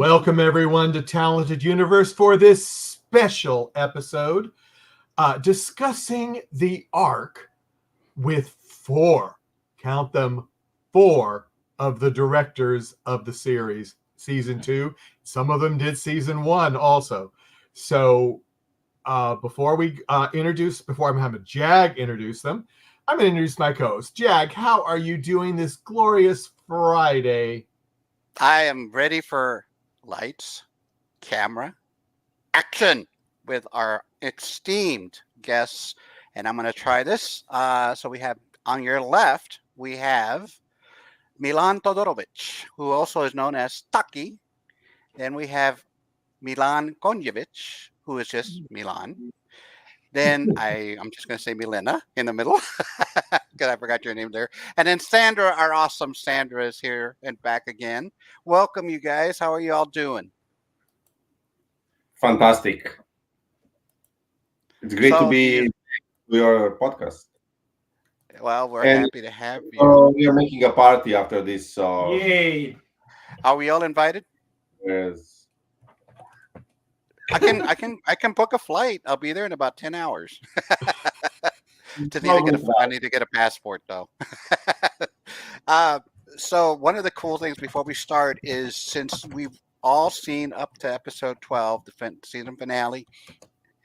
Welcome, everyone, to Talented Universe for this special episode discussing the arc with four, count them, four of the directors of the series, season 2. Some of them did season 1 also. So before I'm having Jag introduce them, I'm going to introduce my co-host. Jag, how are you doing this glorious Friday? I am ready for lights, camera, action with our esteemed guests. And I'm going to try this. So we have on your left, we have Milan Todorovic, who also is known as Taki. Then we have Milan Konjevic, who is just Milan. Then I'm just going to say Milena in the middle because I forgot your name there. And then Sandra, our awesome Sandra, is here and back again. Welcome, you guys. How are you all doing? Fantastic. It's great to be with your podcast. Well, we're happy to have you. We are making a party after this. Yay! Are we all invited? Yes. I can book a flight. I'll be there in about 10 hours. I need to get a passport though. So one of the cool things before we start is, since we've all seen up to episode 12, the season finale,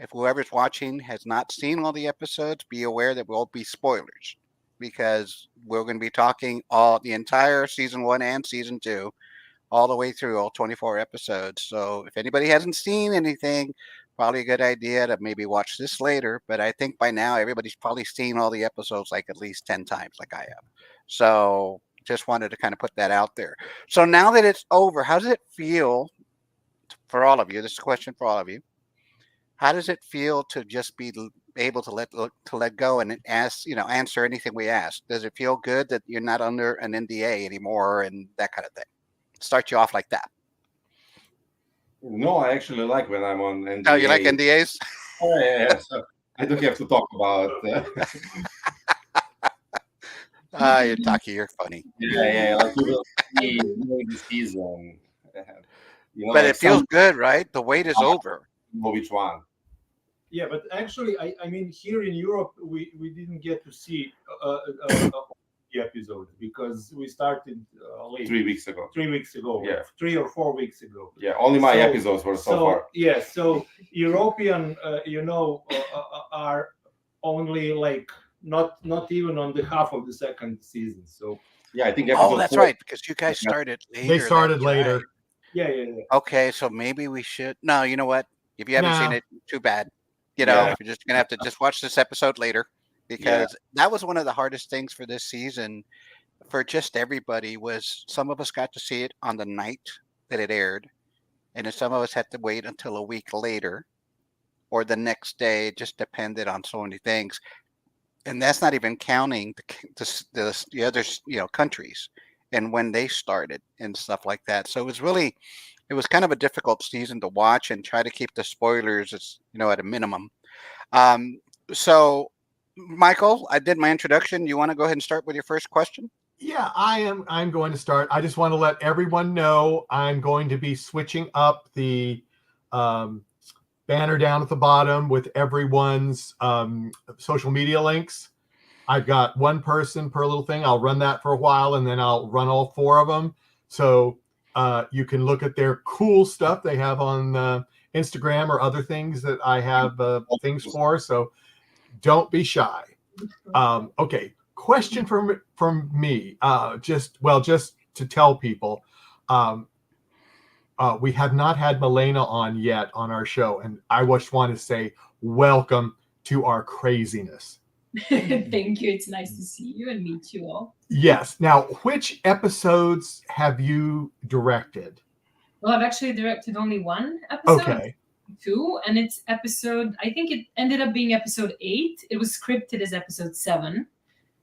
if whoever's watching has not seen all the episodes, be aware that will be spoilers, because we're going to be talking the entire season 1 and season 2. All the way through all 24 episodes. So if anybody hasn't seen anything, probably a good idea to maybe watch this later. But I think by now everybody's probably seen all the episodes like at least 10 times like I have. So just wanted to kind of put that out there. So now that it's over, how does it feel for all of you? This is a question for all of you. How does it feel to just be able to let go and answer anything we ask? Does it feel good that you're not under an NDA anymore and that kind of thing? Start you off like that. No, I actually like when I'm on NDA. Oh, you like NDAs? Oh, yeah. So I don't have to talk about. You're Taki. You're funny. Yeah. Like we will see during the season. But it feels good, right? The wait is over. Know which one? Yeah, but actually, I mean, here in Europe, we didn't get to see the episode because we started late. 3 weeks ago. 3 weeks ago. Yeah. 3 or 4 weeks ago. Yeah, only my episodes were so far. Yeah, so European, are only like not even on the half of the second season. So yeah, I think. That's 4. Right, because you guys started later. They started later. Yeah. Okay, so maybe we should. No, you know what? If you haven't seen it, too bad. You're just gonna have to just watch this episode later. Because that was one of the hardest things for this season for just everybody, was some of us got to see it on the night that it aired. And then some of us had to wait until a week later or the next day. It just depended on so many things. And that's not even counting the other countries and when they started and stuff like that. So it was kind of a difficult season to watch and try to keep the spoilers at a minimum. So Michael, I did my introduction. You want to go ahead and start with your first question? Yeah, I'm going to start. I just want to let everyone know I'm going to be switching up the banner down at the bottom with everyone's social media links. I've got one person per little thing. I'll run that for a while, and then I'll run all 4 of them. So you can look at their cool stuff they have on Instagram or other things that I have things for. So don't be shy. Okay, question from me. Just to tell people, we have not had Milena on yet on our show, and I just want to say welcome to our craziness. Thank you. It's nice to see you and meet you all. Yes. Now, which episodes have you directed? Well, I've actually directed only one episode. Okay. 2, and it's episode, I think it ended up being episode 8. It was scripted as episode 7,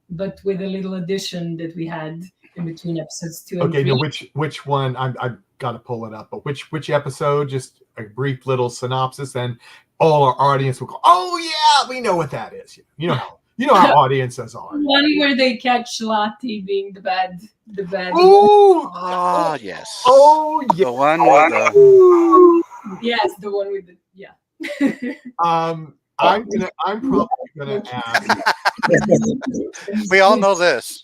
but with a little addition that we had in between episodes 2 and 3. Okay, now which one? I've got to pull it up, but which episode? Just a brief little synopsis, and all our audience will go, "Oh yeah, we know what that is." You know how You know how audiences are. One where they catch Lottie being the bad. Ooh, Oh, yes. oh yeah. The one with the. Yes, the one with the I'm probably gonna ask. We all know this.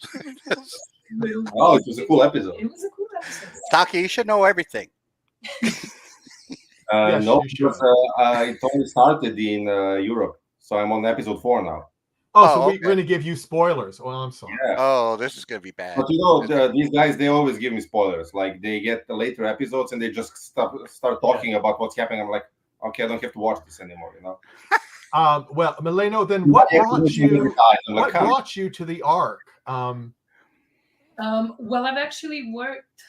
Oh, it was a cool episode. It was a cool episode. Taki, you should know everything. Yes, No, you should. because it only started in Europe, so I'm on episode 4 now. Oh, so Oh, we're okay. going to give you spoilers. Well, I'm sorry. Yeah. Oh, this is gonna be bad. But you know, these guys, they always give me spoilers. Like they get the later episodes and they just start talking about what's happening. I'm like, okay, I don't have to watch this anymore. You know. Well, Milena, then what brought you? I'm like, What brought you to the Ark? Well, I've actually worked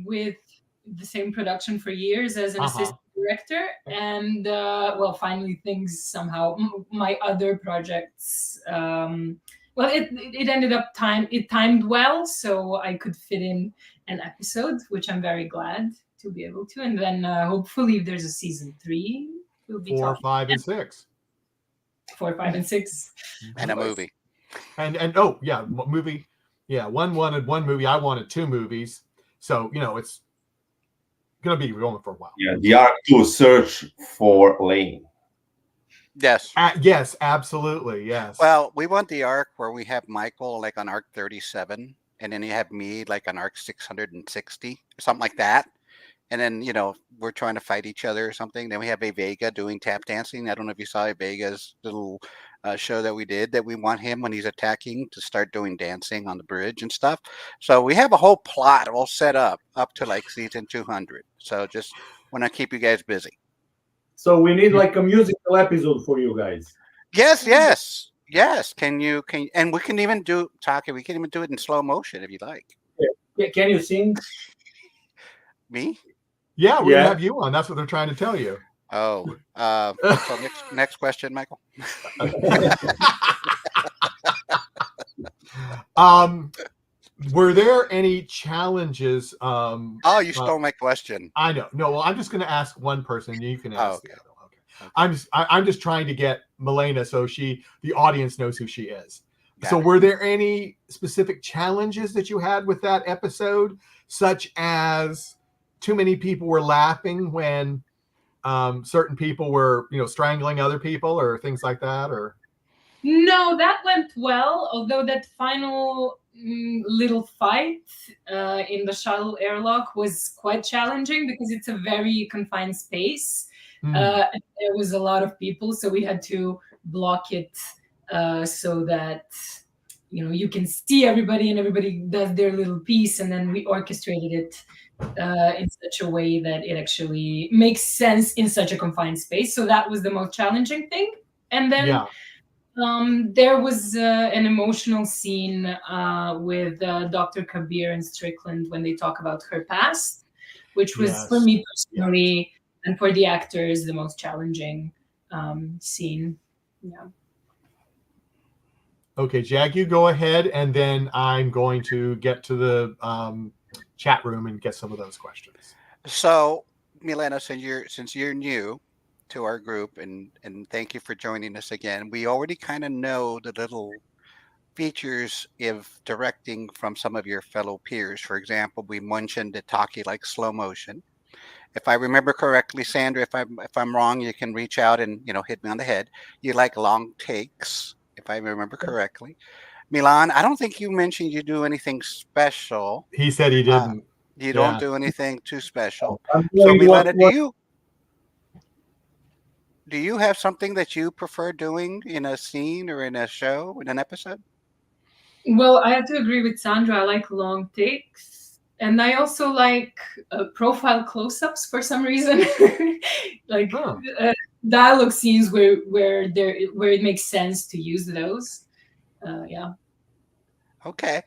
with the same production for years as an assistant director, and well, finally things somehow my other projects. Well, it ended up timed well, so I could fit in an episode, which I'm very glad to be able to. And then hopefully, if there's a season 3, we'll be 4, talking 5, and 6. 4, 5, and 6, And a movie. And oh yeah, movie. Yeah, one wanted one movie. I wanted 2 movies. So it's gonna be going for a while. Yeah, the Ark 2 search for Lane. Yes. Yes, absolutely. Yes. Well, we want the arc where we have Michael like on arc 37, and then you have me like on arc 660 or something like that. And then, we're trying to fight each other or something. Then we have a Vega doing tap dancing. I don't know if you saw Vega's little show that we did, that we want him when he's attacking to start doing dancing on the bridge and stuff. So we have a whole plot all set up to like season 200. So just want to keep you guys busy. So we need like a musical episode for you guys. Yes. Can you, and we can even do, Taki, we can even do it in slow motion if you like. Yeah. Can you sing? Me? Yeah, we're gonna have you on. That's what they're trying to tell you. Oh, so next question, Michael. Were there any challenges? Oh, you stole my question. I know. No, well, I'm just going to ask one person. And you can ask okay. the other. Okay. I'm just trying to get Milena so the audience knows who she is. Got it. Were there any specific challenges that you had with that episode, such as too many people were laughing when certain people were, strangling other people or things like that? Or No, that went well. Although that final little fight in the shuttle airlock was quite challenging because it's a very confined space. There was a lot of people, so we had to block it so that you can see everybody and everybody does their little piece, and then we orchestrated it in such a way that it actually makes sense in such a confined space. So that was the most challenging thing. And then there was an emotional scene with Dr. Kabir and Strickland when they talk about her past, which was for me personally and for the actors the most challenging scene. Yeah. Okay, Jag, you go ahead, and then I'm going to get to the chat room and get some of those questions. So, Milena, since you're new to our group, and thank you for joining us again. We already kind of know the little features of directing from some of your fellow peers. For example, we mentioned that Taki likes slow motion. If I remember correctly, Sandra, if I'm wrong, you can reach out and hit me on the head. You like long takes, if I remember correctly. Milan, I don't think you mentioned you do anything special. He said he didn't. You don't do anything too special. So Milena, do you have something that you prefer doing in a scene or in a show, in an episode? Well, I have to agree with Sandra. I like long takes. And I also like profile close-ups for some reason. Like dialogue scenes where it makes sense to use those. Yeah. Okay.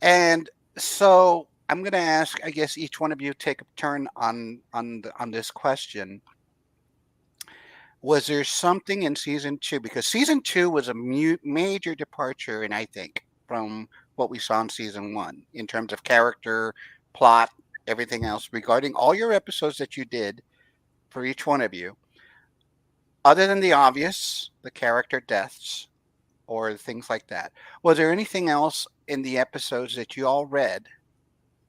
And so I'm going to ask, I guess each one of you take a turn on this question. Was there something in season 2? Because season 2 was a major departure, and I think, from what we saw in season 1 in terms of character, plot, everything else regarding all your episodes that you did for each one of you. Other than the obvious, the character deaths, or things like that. Was there anything else in the episodes that you all read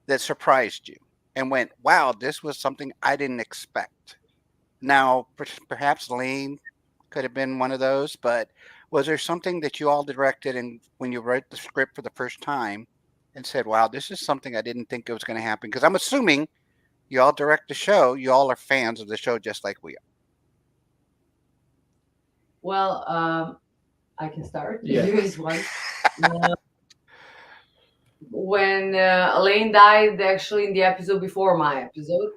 that surprised you and went, wow, this was something I didn't expect? Now, perhaps Lane could have been one of those, but was there something that you all directed and when you wrote the script for the first time and said, wow, this is something I didn't think it was going to happen? Because I'm assuming you all direct the show, you all are fans of the show just like we are. Well, I can start. Yeah. You guys want? When Elaine died, actually in the episode before my episode,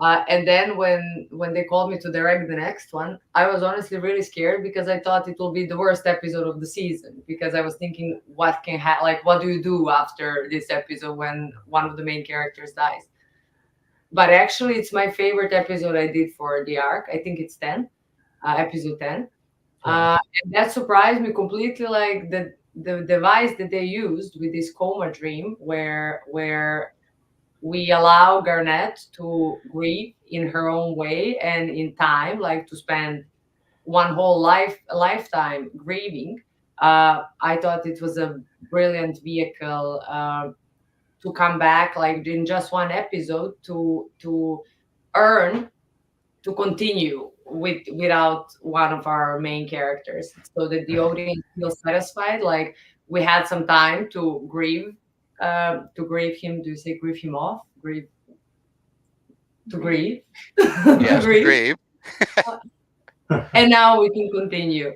and then when they called me to direct the next one, I was honestly really scared because I thought it will be the worst episode of the season, because I was thinking what can like what do you do after this episode when one of the main characters dies. But actually, it's my favorite episode I did for the arc. I think it's 10, episode 10. And that surprised me completely, like the device that they used with this coma dream where we allow Garnet to grieve in her own way and in time, like to spend one whole lifetime grieving. I thought it was a brilliant vehicle to come back, like in just one episode, to earn to continue without one of our main characters, so that the audience feels satisfied, like we had some time to grieve him. Do you say grieve him off? Grieve to grieve. Yes, to grieve. And now we can continue.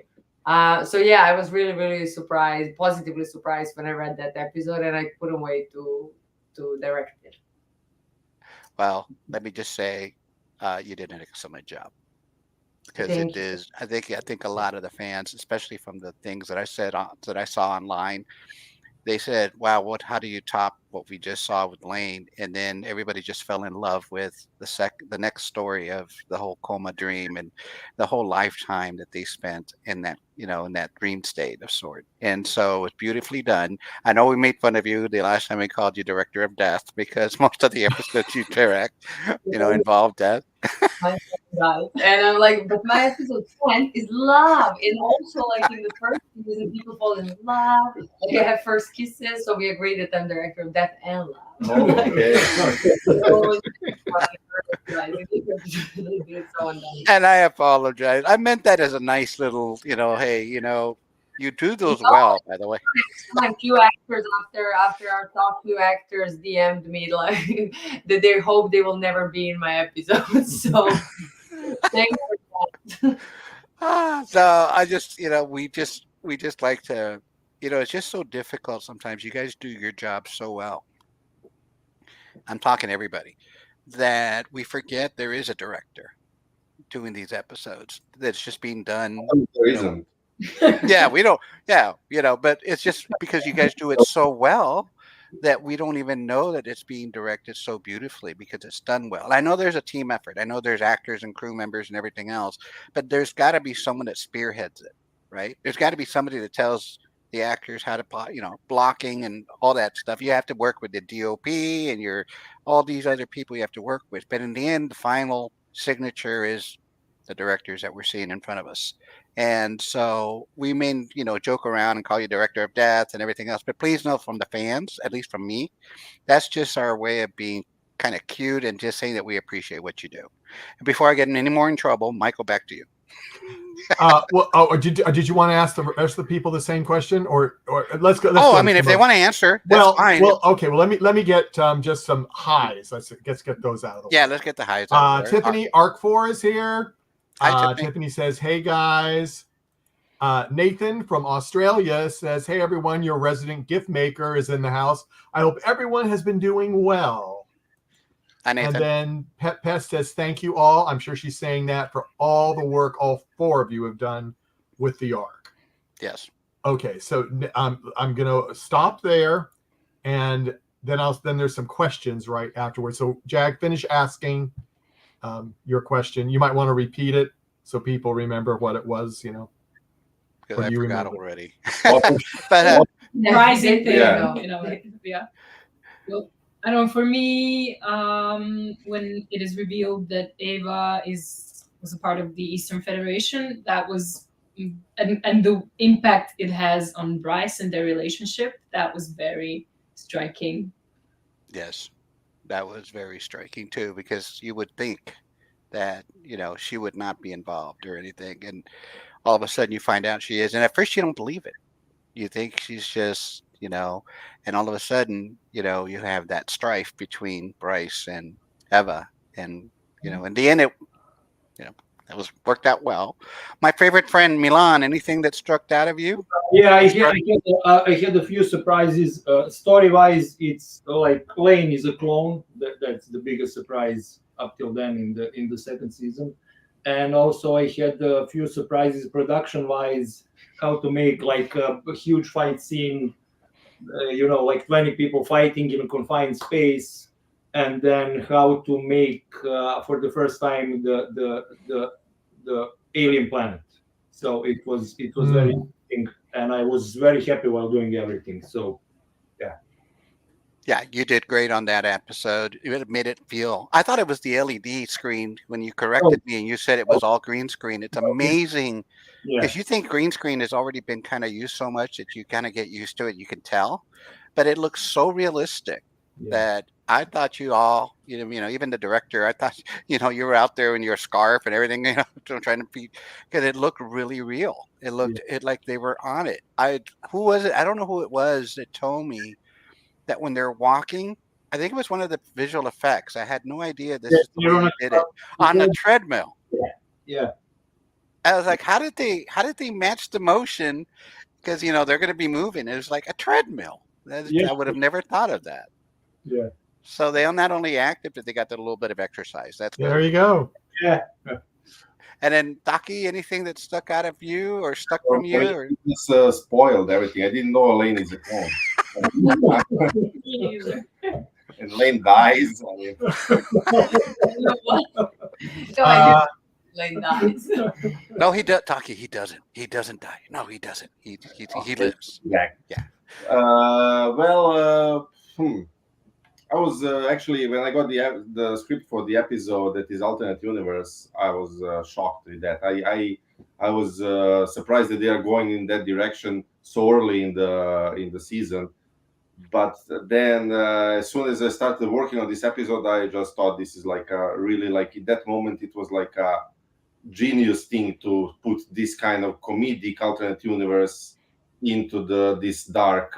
So yeah, I was really, really surprised, positively surprised when I read that episode, and I couldn't wait to direct it. Well, let me just say, you did an excellent job, because Thank it is. I think a lot of the fans, especially from the things that I saw online, they said, "Wow, how do you top what we just saw with Lane?" And then everybody just fell in love with the next story of the whole coma dream and the whole lifetime that they spent in that, in that dream state of sort. And so it's beautifully done. I know we made fun of you the last time we called you Director of Death, because most of the episodes you direct, involve death. Right. And I'm like, but my episode 10 is love. And also, like in the first season, people fall in love. Like I have first kisses, so we agreed that I'm director of death and love. Oh, okay. And I apologize. I meant that as a nice little, hey, you do those well, by the way. Like few actors after our talk, few actors DM'd me like that they hope they will never be in my episodes. So thanks for that. So I just, we just like to, it's just so difficult sometimes. You guys do your job so well. I'm talking to everybody, that we forget there is a director doing these episodes. That's just being done. There isn't. Yeah, we don't. Yeah, but it's just because you guys do it so well that we don't even know that it's being directed so beautifully, because it's done well. And I know there's a team effort. I know there's actors and crew members and everything else, but there's got to be someone that spearheads it, right? There's got to be somebody that tells the actors how to, blocking and all that stuff. You have to work with the DOP and all these other people you have to work with. But in the end, the final signature is the directors that we're seeing in front of us. And so we may, joke around and call you Director of Death and everything else. But please know, from the fans, at least from me, that's just our way of being kind of cute and just saying that we appreciate what you do. And before I get any more in trouble, Michael, back to you. Did you want to ask the rest of the people the same question, or let's go? If they want to answer, that's fine. Well, okay. Well, let me get just some highs. Let's get those out of the way. Yeah, let's get the highs out of the way. Tiffany Arc4 is here. Hi, Tiffany says, "Hey guys." Nathan from Australia says, "Hey everyone, your resident gift maker is in the house. I hope everyone has been doing well." Hi, Nathan. And then Pet Pest says, "Thank you all." I'm sure she's saying that for all the work all four of you have done with the arc. Yes. Okay, so I'm gonna stop there, and then there's some questions right afterwards. So Jag, finish asking your question. You might want to repeat it so people remember what it was. Because I forgot already. But rising thing, Yeah. Well, I don't know. For me, when it is revealed that Ava was a part of the Eastern Federation, that was and the impact it has on Bryce and their relationship, that was very striking. Yes, that was very striking too, because you would think that she would not be involved or anything, and all of a sudden you find out she is, and at first you don't believe it. You think she's just, and all of a sudden, you have that strife between Bryce and Eva, and in the end, you know, it was worked out well. My favorite friend Milan. Anything that struck out of you? Yeah, I had a few surprises. Story-wise, it's like Lane is a clone. That's the biggest surprise up till then in the second season. And also, I had a few surprises production-wise, how to make like a huge fight scene, like 20 people fighting in a confined space, and then how to make for the first time the alien planet. So it was very interesting, and I was very happy while doing everything. So Yeah, you did great on that episode. It made it feel. I thought it was the LED screen when you corrected me and you said it was all green screen. It's amazing yeah, because you think green screen has already been kind of used so much that you kind of get used to it. You can tell, but it looks so realistic that I thought you all, even the director, I thought, you were out there in your scarf and everything, trying to be, because it looked really real. It looked it like they were on it. Who was it? I don't know who it was that told me that when they're walking, I think it was one of the visual effects. I had no idea this is the way you did it on the treadmill. yeah. I was like, how did they match the motion? Because they're going to be moving. It was like a treadmill. I would have never thought of that. Yeah. So they not only active, but they got a little bit of exercise. That's good. There you go. Yeah. And then Taki, anything that stuck out of you or stuck from you? Or? Just spoiled everything. I didn't know Elaine is a clone. And Lane dies. I mean, Lane dies. No, he does. Taki, he doesn't. He doesn't die. No, he doesn't. He lives. Exactly. Yeah. I was actually, when I got the script for the episode that is alternate universe, I was shocked with that. I was surprised that they are going in that direction so early in the season. But then, as soon as I started working on this episode, I just thought this is like a really, like in that moment, it was like a genius thing to put this kind of comedic alternate universe into this dark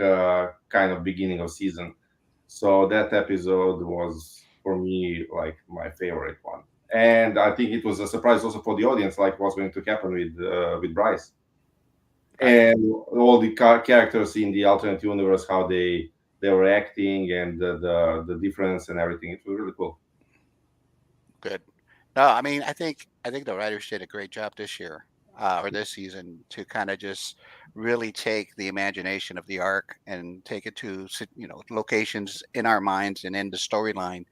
kind of beginning of season. So that episode was for me like my favorite one, and I think it was a surprise also for the audience, like what's going to happen with Bryce and all the characters in the alternate universe, how they were acting and the difference and everything. It was really cool. Good. No, I mean, I think the writers did a great job this year or this season to kind of just really take the imagination of the arc and take it to locations in our minds and in the storyline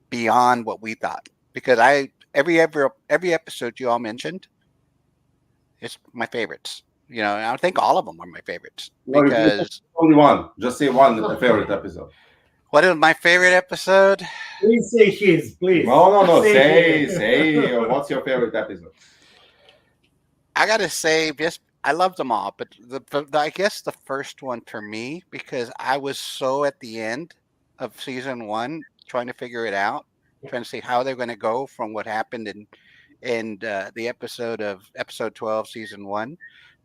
beyond what we thought. Because every episode you all mentioned, it's my favorites. I think all of them are my favorites because only one. Just say one favorite episode. What is my favorite episode? Please say his, please. No. Say what's your favorite episode? I gotta say, I love them all, but I guess the first one for me, because I was so at the end of season 1 trying to figure it out, trying to see how they're going to go from what happened in the episode 12 season 1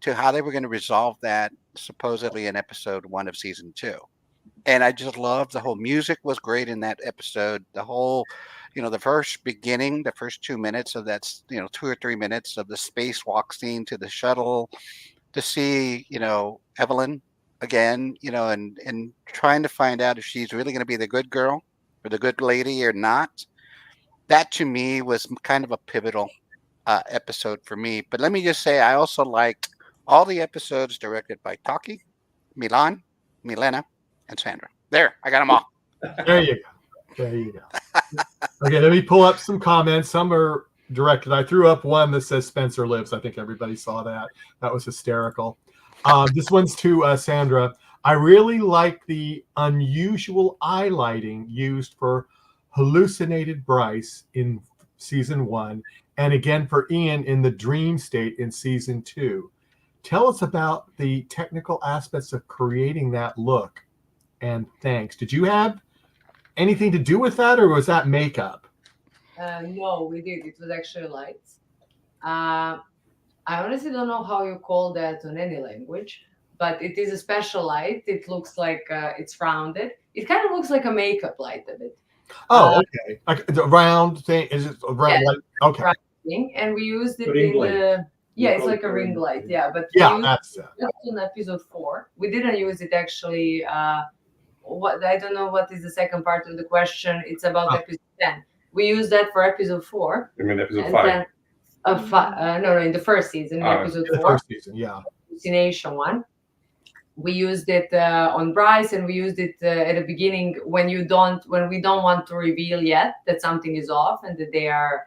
to how they were going to resolve that supposedly in episode 1 of season 2. And I just loved the whole music was great in that episode. The whole, the first 2 minutes of that, 2 or 3 minutes of the spacewalk scene to the shuttle, to see, Evelyn again, and trying to find out if she's really going to be the good girl or the good lady or not. That to me was kind of a pivotal episode for me. But let me just say, I also liked all the episodes directed by Taki, Milan, Milena, and Sandra. There, I got them all. There you go. Okay, let me pull up some comments. Some are directed. I threw up one that says Spencer lives. I think everybody saw that. That was hysterical. This one's to Sandra. I really like the unusual eye lighting used for hallucinated Bryce in season 1, and again for Ian in the dream state in season 2. tell us about the technical aspects of creating that look. And thanks. Did you have anything to do with that, or was that makeup? No, we did. It was actually lights. I honestly don't know how you call that on any language, but it is a special light. It looks like it's rounded. It kind of looks like a makeup light a bit. Oh, okay. Like the round thing. Is it a round Yeah. light? Okay. Round thing, and we used it Ring in light. the You it's call like it a a ring ring light. light. Yeah, but Yeah, we used that's it in episode 4. We didn't use it actually. What I don't know what is the second part of the question. It's about Oh. episode 10. We used that for episode 4. I mean, episode And 5. then no, in the first season, in episode in the 4, first season. Yeah. hallucination one. We used it on Bryce, and we used it at the beginning when we don't want to reveal yet that something is off and that they are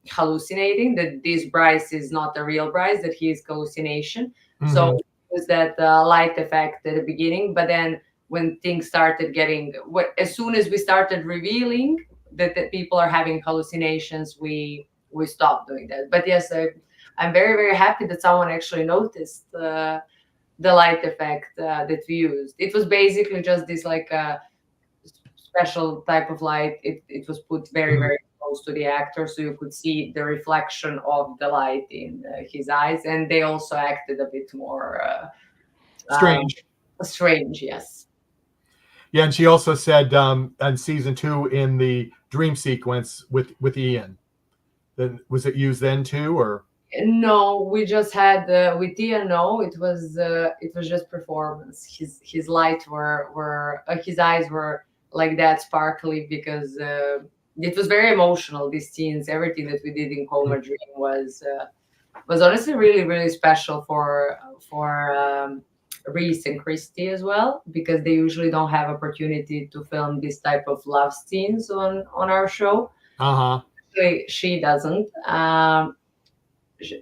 hallucinating, that this Bryce is not a real Bryce, that he is hallucination. So it was that light effect at the beginning, but then when things started getting, as soon as we started revealing that people are having hallucinations, we stopped doing that. But yes, I'm very, very happy that someone actually noticed the light effect that we used. It was basically just this like special type of light. It was put very, very close to the actor, so you could see the reflection of the light in his eyes, and they also acted a bit more Strange. Strange, yes. Yeah, and she also said in season 2 in the dream sequence with Ian. Then was it used then too, or? No, we just had with Ian. No, it was just performance. His light were his eyes were like that sparkly because it was very emotional. These scenes, everything that we did in Coma Dream was honestly really, really special for Reese and Christy as well, because they usually don't have opportunity to film this type of love scenes on our show. She doesn't.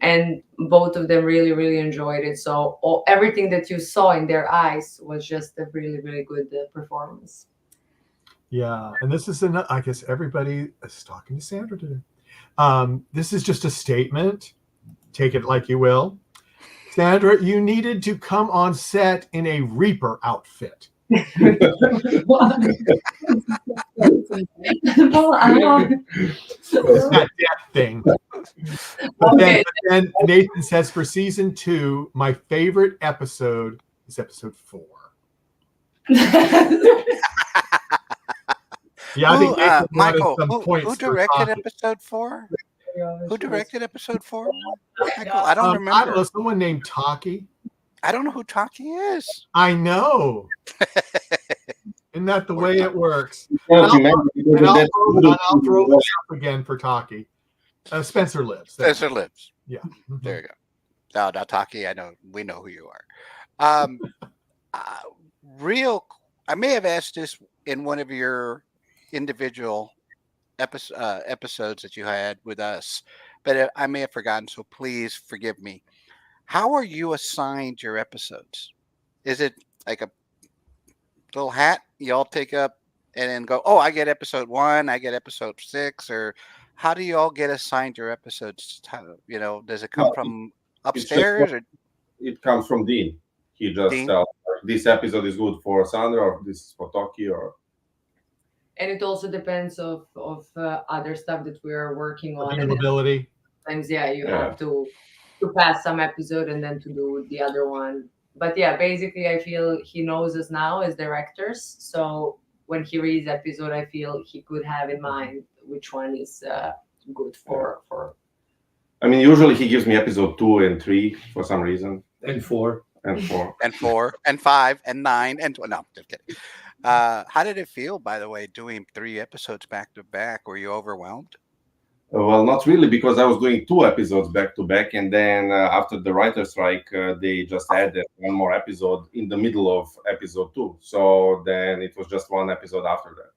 And both of them really, really enjoyed it. So everything that you saw in their eyes was just a really, really good performance. Yeah, and this is I guess everybody is talking to Sandra today. This is just a statement. Take it like you will. Sandra, you needed to come on set in a Reaper outfit. It's that death thing. But then Nathan says for season 2, my favorite episode is episode 4. Yeah, I think Nathan Michael, some points who directed episode 4? Who directed episode 4? Michael, I don't remember. I don't know, someone named Taki. I don't know who Taki is. I know. Isn't that the way it works? I'll throw it up again for Taki. Spencer Lives. Spencer Lives. Yeah. There you go. No, Taki, we know who you are. I may have asked this in one of your individual episodes that you had with us, but I may have forgotten, so please forgive me. How are you assigned your episodes? Is it like a little hat you all take up and then go, oh, I get episode 1, I get episode 6, or how do you all get assigned your episodes? Does it come from upstairs? It comes from Dean. He just tells this episode is good for Sandra, or this is for Toki, or. And it also depends of other stuff that we are working on. Availability. Sometimes, you have to pass some episode and then to do the other one. But yeah, basically, I feel he knows us now as directors. So when he reads episode, I feel he could have in mind which one is good for. I mean, usually he gives me episode 2 and 3 for some reason. And 4. And 4. And 4 and 5 and 9 and no, just kidding. How did it feel, by the way, doing 3 episodes back to back? Were you overwhelmed? Well, not really, because I was doing 2 episodes back to back, and then after the writer's strike, they just added one more episode in the middle of episode 2. So then it was just one episode after that.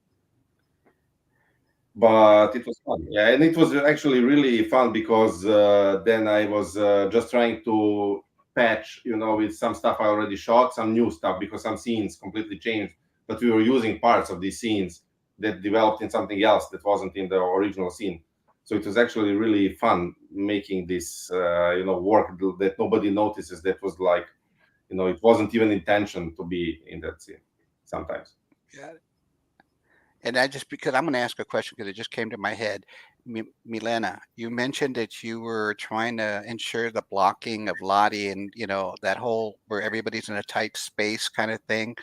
But it was fun, yeah, and it was actually really fun because then I was just trying to patch, with some stuff I already shot, some new stuff, because some scenes completely changed, but we were using parts of these scenes that developed in something else that wasn't in the original scene. So it was actually really fun making this, work that nobody notices. That was like, it wasn't even intention to be in that scene sometimes. Yeah. And I just because I'm going to ask a question because it just came to my head. Milena, you mentioned that you were trying to ensure the blocking of Lottie and that whole where everybody's in a tight space kind of thing,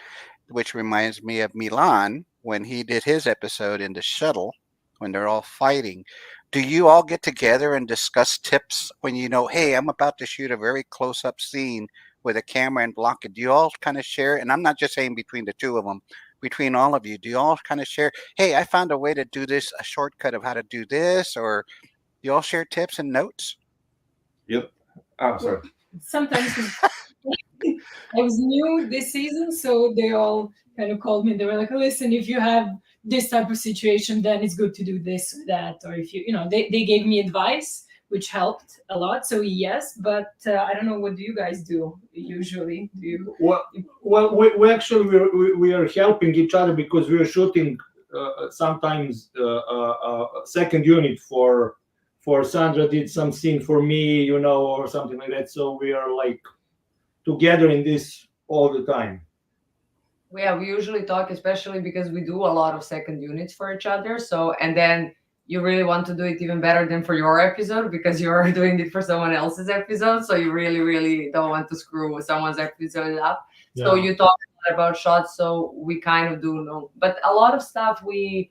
which reminds me of Milan when he did his episode in the shuttle when they're all fighting. Do you all get together and discuss tips when hey, I'm about to shoot a very close up scene with a camera and block it? Do you all kind of share? And I'm not just saying between the two of them, between all of you, do you all kind of share, hey, I found a way to do this, a shortcut of how to do this, or do you all share tips and notes? Yep. I'm sorry. Sometimes I was new this season, so they all kind of called me. They were like, listen, if you have this type of situation, then it's good to do this or that. Or if they gave me advice, which helped a lot. So yes, but I don't know, what do you guys do usually? Do you? Well, we actually we are helping each other because we are shooting sometimes second unit for Sandra did some scene for me, or something like that. So we are like together in this all the time. Yeah, we usually talk, especially because we do a lot of second units for each other. So, and then you really want to do it even better than for your episode because you're doing it for someone else's episode. So you really, really don't want to screw someone's episode up. Yeah. So you talk a lot about shots. So we kind of do know, but a lot of stuff we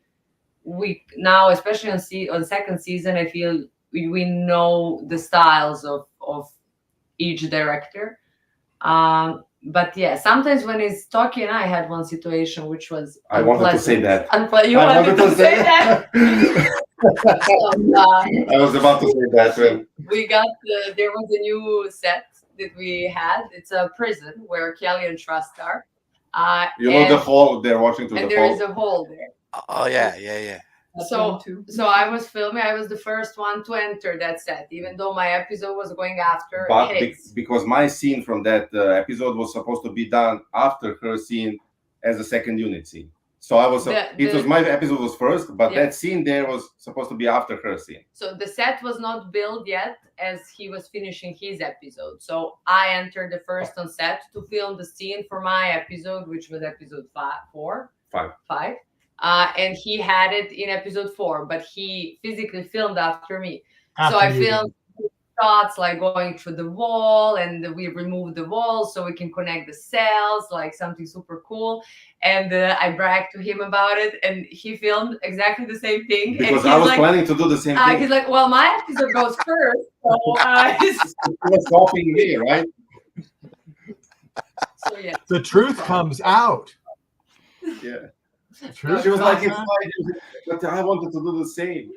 now, especially on second season, I feel we know the styles of each director. But yeah, sometimes when it's Toki and I had one situation which was I wanted to say that. You wanted to say that? I was about to say that. We got there was a new set that we had. It's a prison where Kelly and Trust are. The hall they're watching through the hall. And there is a hole there. Oh yeah. So I was filming. I was the first one to enter that set, even though my episode was going after. But because my scene from that episode was supposed to be done after her scene as a second unit scene. So I was. My episode was first, but that scene there was supposed to be after her scene. So the set was not built yet, as he was finishing his episode. So I entered the first on set to film the scene for my episode, which was episode 5. And he had it in episode 4, but he physically filmed after me. So I filmed shots like going through the wall, and we removed the wall so we can connect the cells, like something super cool. And I bragged to him about it, and he filmed exactly the same thing. Because I was planning to do the same thing. He's like, well, my episode goes first. So he was copying me, right? So yeah. The truth comes out. Yeah. She was like, it's fine, but I wanted to do the same.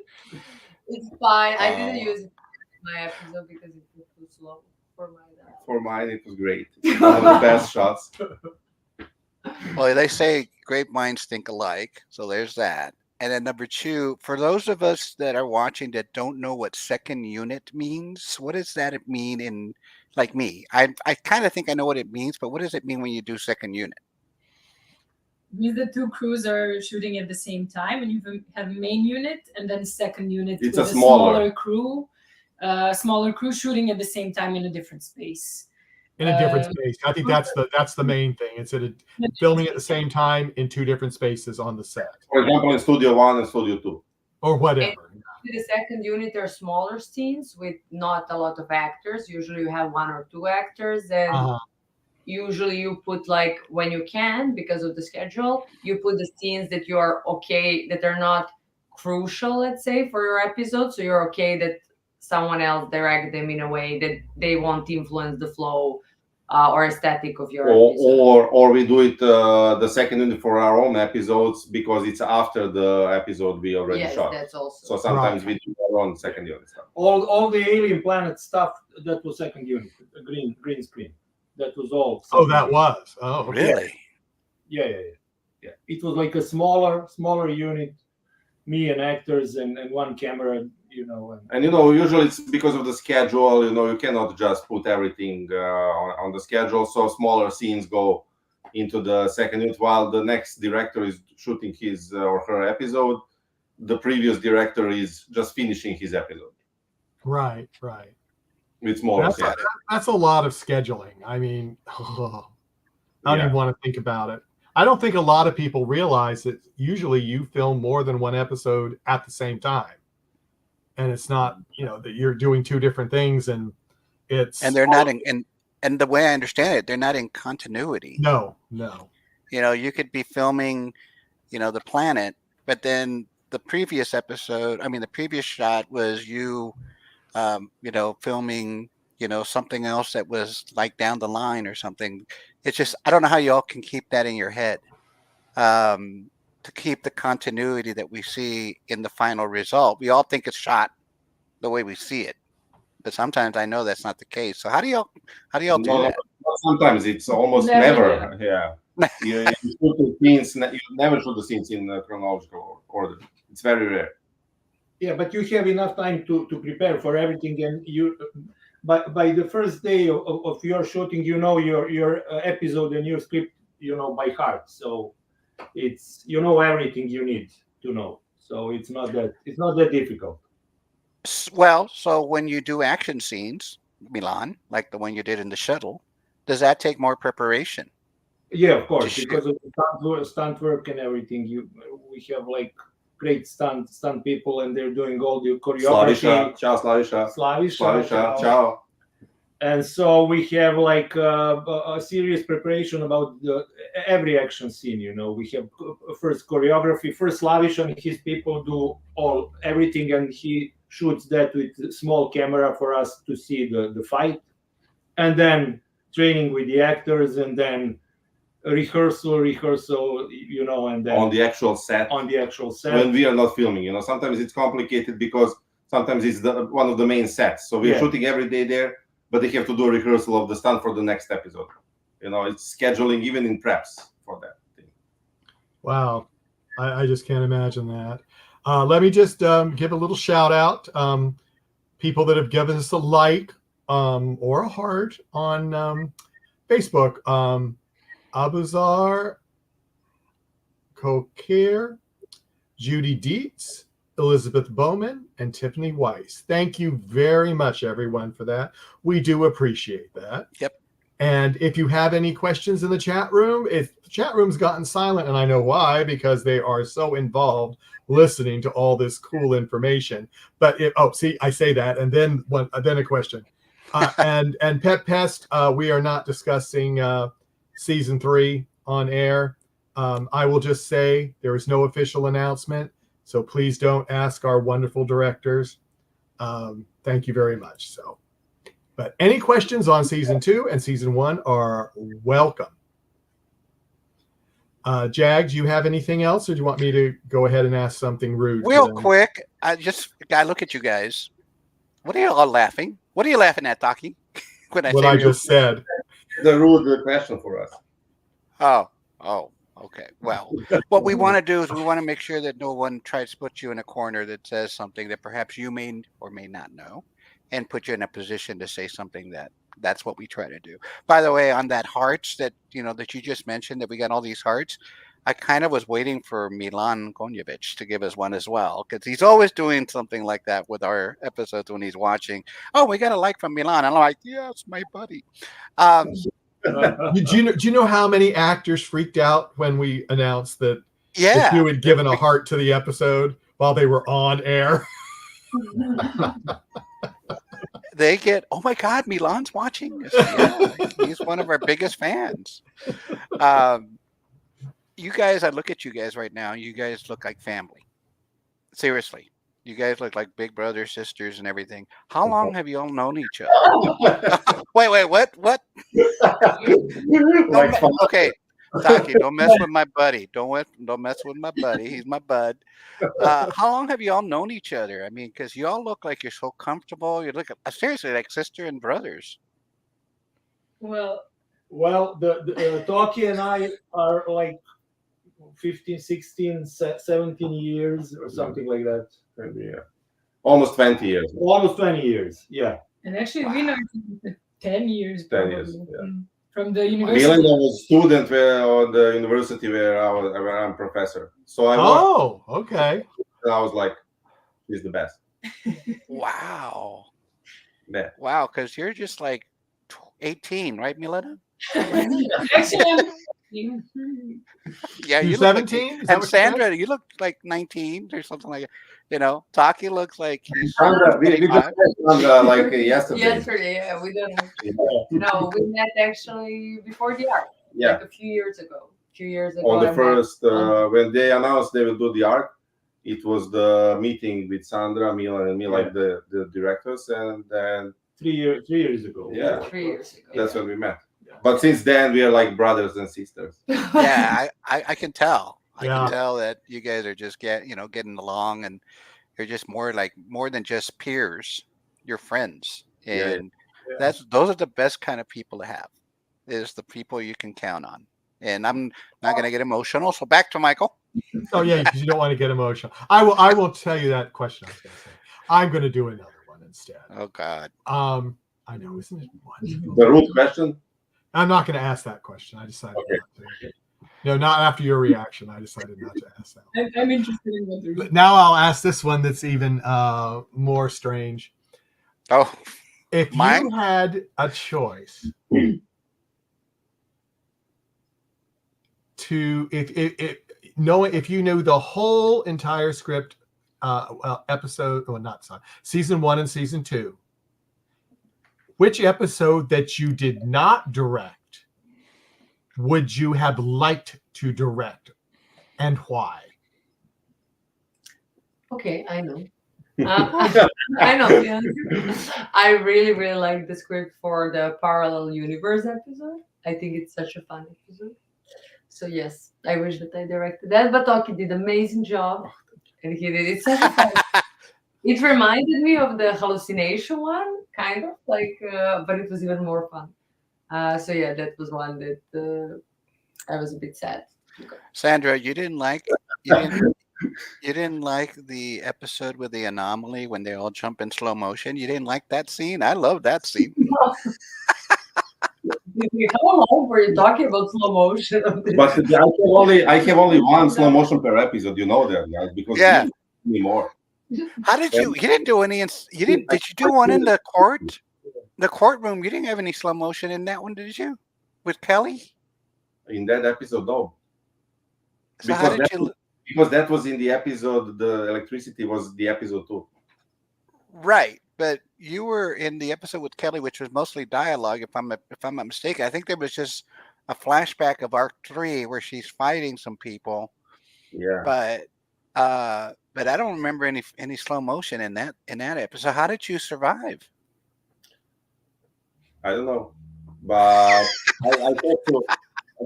It's fine. I didn't use it in my episode because it was too slow for mine. For mine, it was great. One of the best shots. Well, they say great minds think alike, so there's that. And then number 2, for those of us that are watching that don't know what second unit means, what does that mean in, like me? I kind of think I know what it means, but what does it mean when you do second unit? The two crews are shooting at the same time, and you have main unit and then second unit. It's with a smaller crew, shooting at the same time in a different space. In a different space. I think that's the main thing. It's filming at the same time in 2 different spaces on the set. For example, in Studio 1 and Studio 2. Or whatever. In the second unit are smaller scenes with not a lot of actors. Usually you have 1 or 2 actors, and usually you put, like, when you can, because of the schedule, you put the scenes that you are okay, that are not crucial, let's say, for your episode. So you're okay that someone else direct them in a way that they won't influence the flow or aesthetic of your episode. Or we do it the second unit for our own episodes because it's after the episode we already shot. That's also. So sometimes we do our own second unit stuff. All the Alien Planet stuff, that was second unit, green screen. That was all. Oh, that was. Oh, okay. Really? Yeah. It was like a smaller unit, me and actors and 1 camera, And usually it's because of the schedule. You cannot just put everything on the schedule. So smaller scenes go into the second unit while the next director is shooting his or her episode. the previous director is just finishing his episode. Right. It's more. That's a lot of scheduling. I mean, I don't even want to think about it. I don't think a lot of people realize that usually you film more than one episode at the same time. And it's not, that you're doing two different things, and they're not in and the way I understand it, they're not in continuity. No. You could be filming, the planet, but then the previous shot was you, filming, something else that was like down the line or something. It's just, I don't know how y'all can keep that in your head, to keep the continuity that we see in the final result. We all think it's shot the way we see it, but sometimes I know that's not the case. So how do y'all do that? Sometimes it's almost never. Yeah. You shoot the scenes. You never shoot the scenes in chronological order. It's very rare. Yeah, but you have enough time to prepare for everything, and you by the first day of your shooting, your episode and your script, by heart. So it's everything you need to know. So it's not that difficult. Well, so when you do action scenes, Milan, like the one you did in the shuttle, does that take more preparation? Yeah, of course, because of the stunt work and everything. We have like great stunt people, and they're doing all the choreography. Slavisha, ciao. And so we have like a serious preparation about every action scene. We have first choreography. First, Slavish and his people do everything, and he shoots that with a small camera for us to see the fight, and then training with the actors, and then rehearsal, and then on the actual set. When we are not filming, sometimes it's complicated because sometimes it's one of the main sets. So we're shooting every day there, but they have to do a rehearsal of the stunt for the next episode. It's scheduling even in preps for that thing. Wow. I just can't imagine that. Let me just give a little shout out. People that have given us a like or a heart on Facebook. Abuzar, Kokir, Judy Dietz, Elizabeth Bowman, and Tiffany Weiss. Thank you very much, everyone, for that. We do appreciate that. Yep. And if you have any questions in the chat room, the chat room's gotten silent, and I know why, because they are so involved listening to all this cool information. But I say that, and then a question. And Pet Pest, we are not discussing season 3 on air. I will just say there is no official announcement, so please don't ask our wonderful directors. Thank you very much. But any questions on season 2 and season 1 are welcome. Jag, do you have anything else, or do you want me to go ahead and ask something rude? Real quick, I look at you guys. What are you all laughing? What are you laughing at, Taki? What I just said. The rude question for us. Oh, okay. Well, what we want to do is we want to make sure that no one tries to put you in a corner that says something that perhaps you may or may not know, and put you in a position to say something that's what we try to do. By the way, on that hearts that that you just mentioned, that we got all these hearts, I kind of was waiting for Milan Konjevic to give us one as well, because he's always doing something like that with our episodes when he's watching. Oh, we got a like from Milan. And I'm like, yes, my buddy. Do you know how many actors freaked out when we announced that you had given a heart to the episode while they were on air? They get, oh my God, Milan's watching. Yeah, he's one of our biggest fans. You guys, I look at you guys right now. You guys look like family. Seriously. You guys look like big brothers, sisters, and everything. How long have you all known each other? Wait, what? Okay, Taki, don't mess with my buddy. Don't mess with my buddy. He's my bud. How long have you all known each other? I mean, because you all look like you're so comfortable. You look seriously like sister and brothers. Well, the Taki and I are like 15, 16, 17 years or something like that. Yeah. Almost 20 years. Almost 20 years, yeah. And actually, we know 10 years. 10 years, yeah. From the university. Milan was a student on the university where I'm professor. So I okay. and I was like, he's the best. Wow. Yeah. Wow, because you're just like 18, right, Milena? Actually, Yeah, You're you look like 17? Is that and what you said? Sandra, you look like 19 or something like that. You know, Taki looks like he's Sandra, we just 25. met Sandra like yesterday. Yesterday, yeah, we don't. Yeah. No, we met actually before the arc, Yeah. like a few years ago. On the I met- first, when they announced they will do the arc, it was the meeting with Sandra, Milan, and me, like the directors, and then 3 years ago. Yeah. 3 years ago. that's when we met. But since then, we are like brothers and sisters. Yeah, I can tell. I Yeah. can tell that you guys are just getting along, and you're just more than just peers. You're friends, Yeah. and those are the best kind of people to have. Is the people you can count on. And I'm not going to get emotional. So back to Michael. Oh yeah, because you don't want to get emotional. I will tell you that question I was going to say. I'm going to do another one instead. Oh God. I know, isn't it one? The root question. I'm not going to ask that question. I decided not to. No, not after your reaction. I decided not to ask that one. I'm interested in what the But now I'll ask this one that's even more strange. Oh, If Mine? you had a choice to if you knew the whole entire script episode, well, not sorry, season 1 and season 2, which episode that you did not direct would you have liked to direct, and why? Okay, I know. I know the answer. I really, really like the script for the parallel universe episode. I think it's such a fun episode. So yes, I wish that I directed that. But Toki did an amazing job, and he did it such a fun. It reminded me of the hallucination one, kind of like, but it was even more fun. So yeah, that was one that I was a bit sad. Sandra, you didn't like the episode with the anomaly when they all jump in slow motion. You didn't like that scene? I love that scene. How long were you talking about slow motion? But I have only one slow motion per episode. You know that, guys, because Yeah. me more. How did you didn't do any you didn't did you do one in the court? The courtroom, you didn't have any slow motion in that one, did you? With Kelly? In that episode, no. So how did you Because that was in the episode, the electricity was the episode 2. Right, but you were in the episode with Kelly, which was mostly dialogue. If I'm not mistaken, I think there was just a flashback of Arc 3 where she's fighting some people. Yeah. But I don't remember any slow motion in that episode. How did you survive? I don't know, but I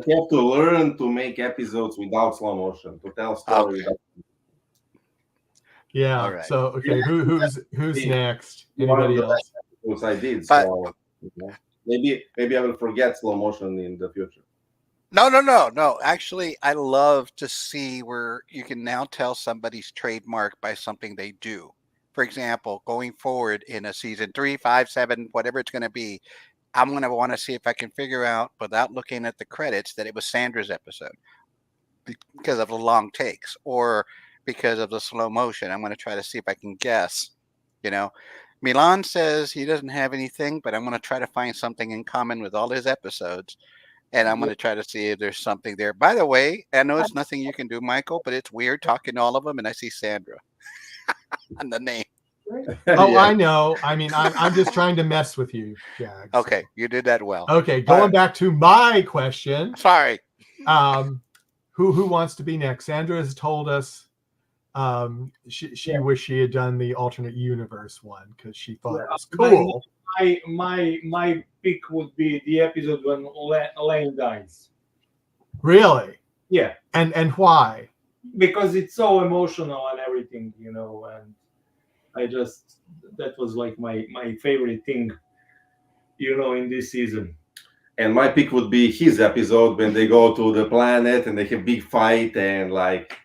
have to learn to make episodes without slow motion, to tell story. Okay. Yeah. All right. So okay, who's next? One of Anybody the else? best episodes I did. But- So maybe I will forget slow motion in the future. No. Actually, I love to see where you can now tell somebody's trademark by something they do. For example, going forward in a season 3, 5, 7, whatever it's going to be, I'm going to want to see if I can figure out, without looking at the credits, that it was Sandra's episode because of the long takes or because of the slow motion. I'm going to try to see if I can guess. Milan says he doesn't have anything, but I'm going to try to find something in common with all his episodes. And I'm going to try to see if there's something there. By the way, I know it's nothing you can do, Michael, but it's weird talking to all of them, and I see Sandra on the name. Oh, Yeah. I know. I mean, I'm just trying to mess with you, Jags. Okay, you did that well. Okay, going back to my question. Sorry. Who wants to be next? Sandra has told us she wished she had done the alternate universe one because she thought it was cool. My pick would be the episode when Elaine dies. Really? Yeah, And why? because it's so emotional and everything, and that was like my favorite thing, in this season. And my pick would be his episode when they go to the planet and they have big fight and like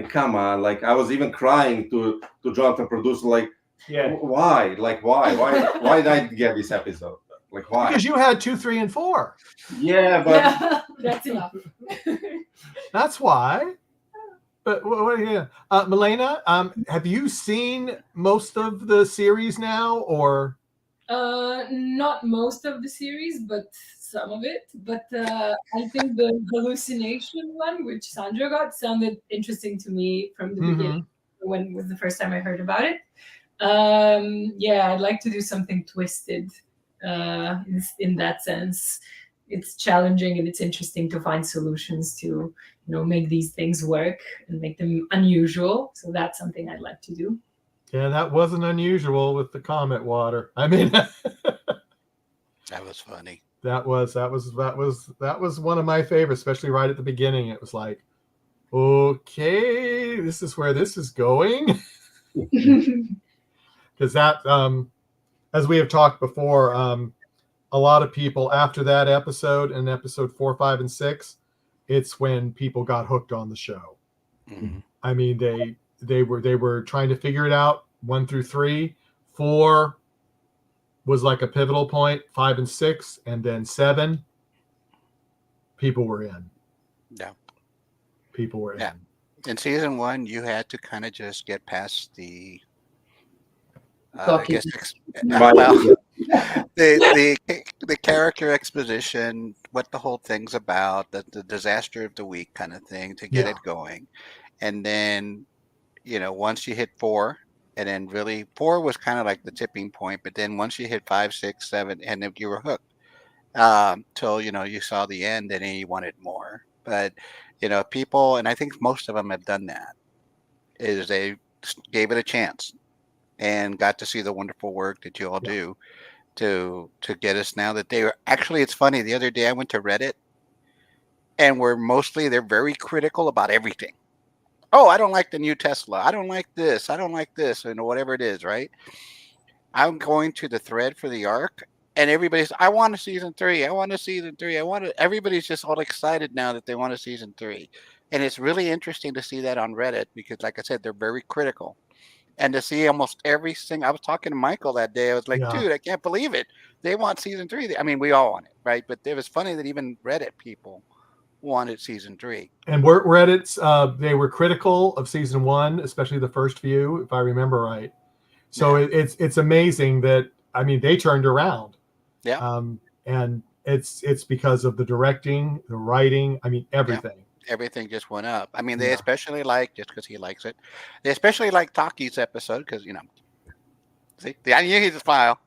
come on, like I was even crying to Jonathan producer, like Yeah, why did I get this episode? Like why? Because you had 2, 3, and 4. Yeah, but Yeah. That's enough. That's why. But yeah, Milena, have you seen most of the series now, or? Not most of the series, but some of it. But I think the hallucination one, which Sandra got, sounded interesting to me from the beginning when it was the first time I heard about it. Yeah, I'd like to do something twisted in that sense. It's challenging and it's interesting to find solutions to, make these things work and make them unusual. So that's something I'd like to do. Yeah, that wasn't unusual with the comet water. I mean, That was funny. that was one of my favorites, especially right at the beginning. It was like, okay, this is where this is going. Because that, as we have talked before, a lot of people after that episode and episode 4, 5, and 6, it's when people got hooked on the show. Mhm. I mean, they were trying to figure it out 1 through 3. 4 was like a pivotal point. 5 and 6, and then 7, people were in. Yeah. In season 1, you had to kind of just get past the Talking. the character exposition, what the whole thing's about, the disaster of the week kind of thing to get it going. And then, once you hit 4, and then really 4 was kind of like the tipping point, but then once you hit 5, 6, 7, and then you were hooked till, you saw the end and then you wanted more. But, people, and I think most of them have done that, is they gave it a chance and got to see the wonderful work that you all do to get us now that they are actually, it's funny. The other day I went to Reddit and they're very critical about everything. Oh, I don't like the new Tesla. I don't like this. I don't like this. Whatever it is, right? I'm going to the thread for the arc and everybody's, I want a season 3. I want a season 3. Everybody's just all excited now that they want a season 3. And it's really interesting to see that on Reddit because like I said, they're very critical. And to see almost everything, I was talking to Michael that day. I was like, dude, I can't believe it. They want season 3. I mean, we all want it, right? But it was funny that even Reddit people wanted season 3. And Reddit's, they were critical of season 1, especially the first few, if I remember right. So it's amazing that, I mean, they turned around. Yeah. And it's because of the directing, the writing, I mean, everything. Yeah. Everything just went up. I mean, they especially like, just because he likes it, they especially like Taki's episode because, see, I knew he'd smile.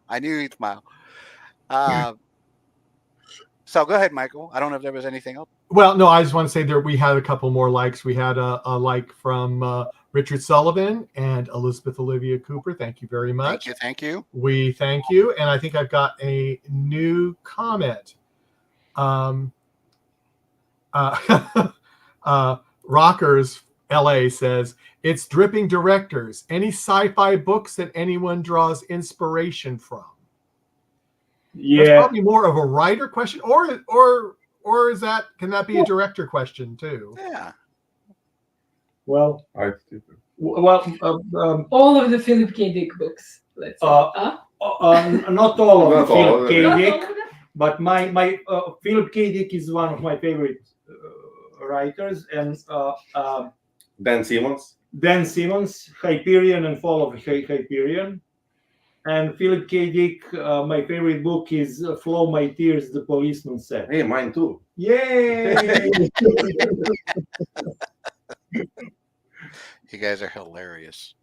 So go ahead, Michael. I don't know if there was anything else. Well, no, I just want to say we had a couple more likes. We had a like from Richard Sullivan and Elizabeth Olivia Cooper. Thank you very much. Thank you. We thank you. And I think I've got a new comment. Rockers LA says, it's dripping directors. Any sci-fi books that anyone draws inspiration from? Yeah. That's probably more of a writer question, or can that be a director question too? Yeah. Well, all of the Philip K. Dick books. Let's say. Not all of Philip K. Dick, Dick, but my Philip K. Dick is one of my favorite writers, and Dan Simmons, Hyperion and Fall of Hyperion. And Philip K. Dick, my favorite book is Flow My Tears, The Policeman Said. Hey, mine too. Yay! You guys are hilarious.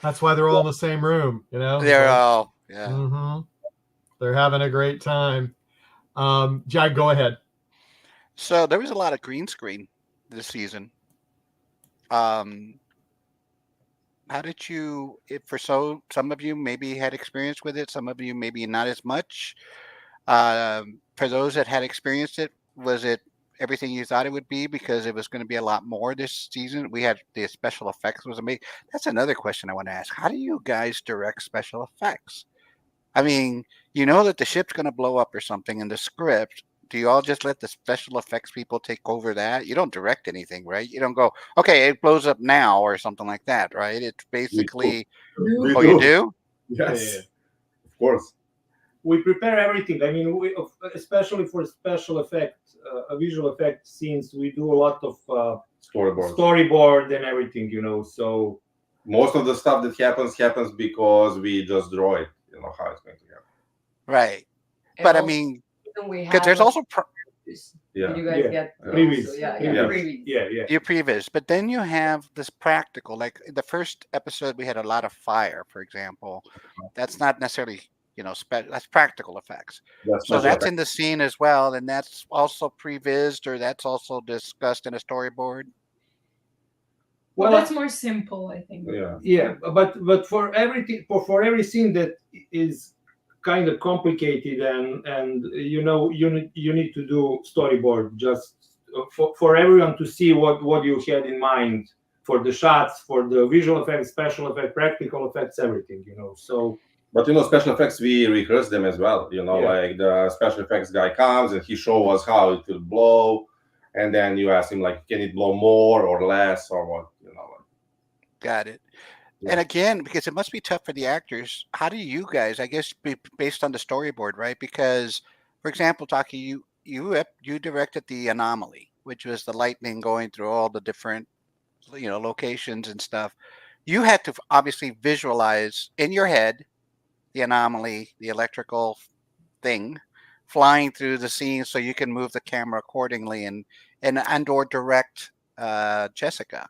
That's why they're all in the same room, They're all, yeah. Mm-hmm. They're having a great time. Jag, go ahead. So there was a lot of green screen this season. How did you, some of you maybe had experience with it, some of you maybe not as much. For those that had experienced it, was it everything you thought it would be because it was going to be a lot more this season? We had the special effects was amazing. That's another question I want to ask. How do you guys direct special effects? I mean, that the ship's going to blow up or something in the script. Do you all just let the special effects people take over that? You don't direct anything, right? You don't go, okay, it blows up now or something like that, right? It's basically, We you do. do? Yes, of course. we prepare everything. I mean, especially for special effect, visual effect scenes, we do a lot of storyboard and everything, So most of the stuff that happens because we just draw it. You know how it's going to happen. Right. And But I also, mean, we because there's have also Yeah. you guys get Previous. previews. Yeah. your previs, but then you have this practical. Like the first episode, we had a lot of fire, for example. That's not necessarily that's practical effects. That's So that's in the scene as well, and that's also prevised, or that's also discussed in a storyboard. Well, Well, that's more simple, I think. yeah. But for everything, for every scene that is kind of complicated and you need to do storyboard just for everyone to see what you had in mind for the shots, for the visual effects, special effects, practical effects, everything. So. But special effects, we rehearse them as well. Like the special effects guy comes and he shows us how it will blow, and then you ask him like, can it blow more or less or what? Got it. Yeah. And again, because it must be tough for the actors, how do you guys, I guess, based on the storyboard, right? Because, for example, Taki, you directed The Anomaly, which was the lightning going through all the different, locations and stuff. You had to obviously visualize in your head the anomaly, the electrical thing flying through the scene so you can move the camera accordingly and or direct Jessica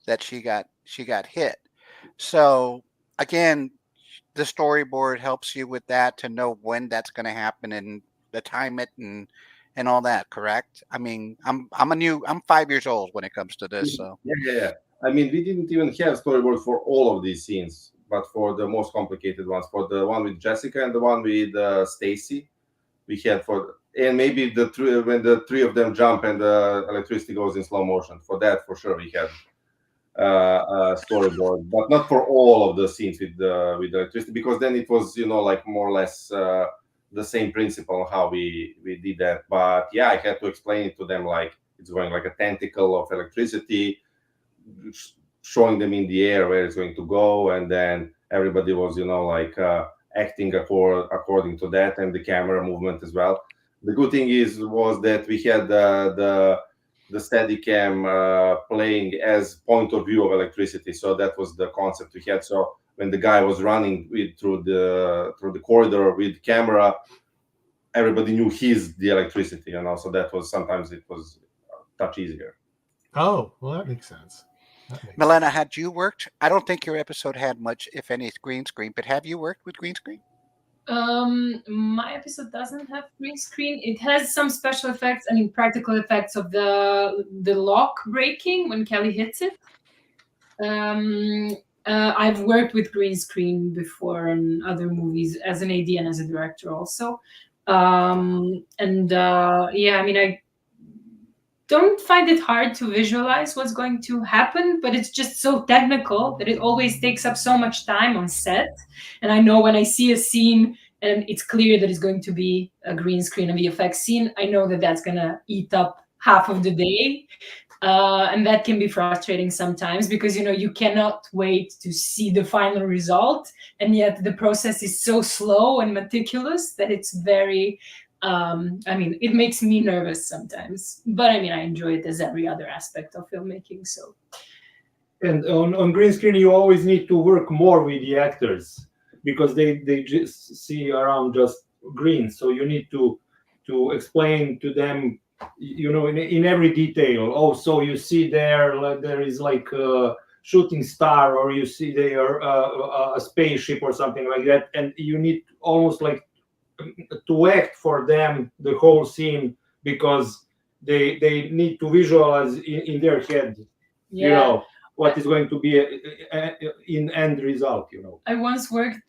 that she got hit. So again, the storyboard helps you with that to know when that's going to happen and the time it and all that. Correct? I mean, I'm 5 years old when it comes to this. So Yeah. I mean, we didn't even have storyboard for all of these scenes, but for the most complicated ones, for the one with Jessica and the one with Stacy, we had and maybe when the three of them jump and the electricity goes in slow motion. For that, for sure, we had storyboard, but not for all of the scenes with electricity, because then it was like more or less the same principle how we did that. But yeah, I had to explain it to them like it's going like a tentacle of electricity, showing them in the air where it's going to go, and then everybody was like acting according to that, and the camera movement as well. The good thing was that we had the Steadicam playing as point of view of electricity, so that was the concept we had. So when the guy was running through the corridor with camera, everybody knew he's the electricity, so that was sometimes it was a touch easier. Oh, well, that makes sense. Milena, had you worked? I don't think your episode had much, if any, green screen, but have you worked with green screen? My episode doesn't have green screen. It has some special effects, I mean practical effects of the lock breaking when Kelly hits it. I've worked with green screen before in other movies as an AD and as a director also. I mean, I don't find it hard to visualize what's going to happen, but it's just so technical that it always takes up so much time on set. And I know when I see a scene and it's clear that it's going to be a green screen, a VFX scene, I know that that's going to eat up half of the day. And that can be frustrating sometimes because, you cannot wait to see the final result. And yet the process is so slow and meticulous that it's very... it makes me nervous sometimes, but I enjoy it as every other aspect of filmmaking. So, and on green screen, you always need to work more with the actors because they just see around just green. So you need to explain to them, in every detail. Oh, so you see there is like a shooting star, or you see there a spaceship or something like that, and you need almost like to act for them the whole scene because they need to visualize in their head, what is going to be in end result. I once worked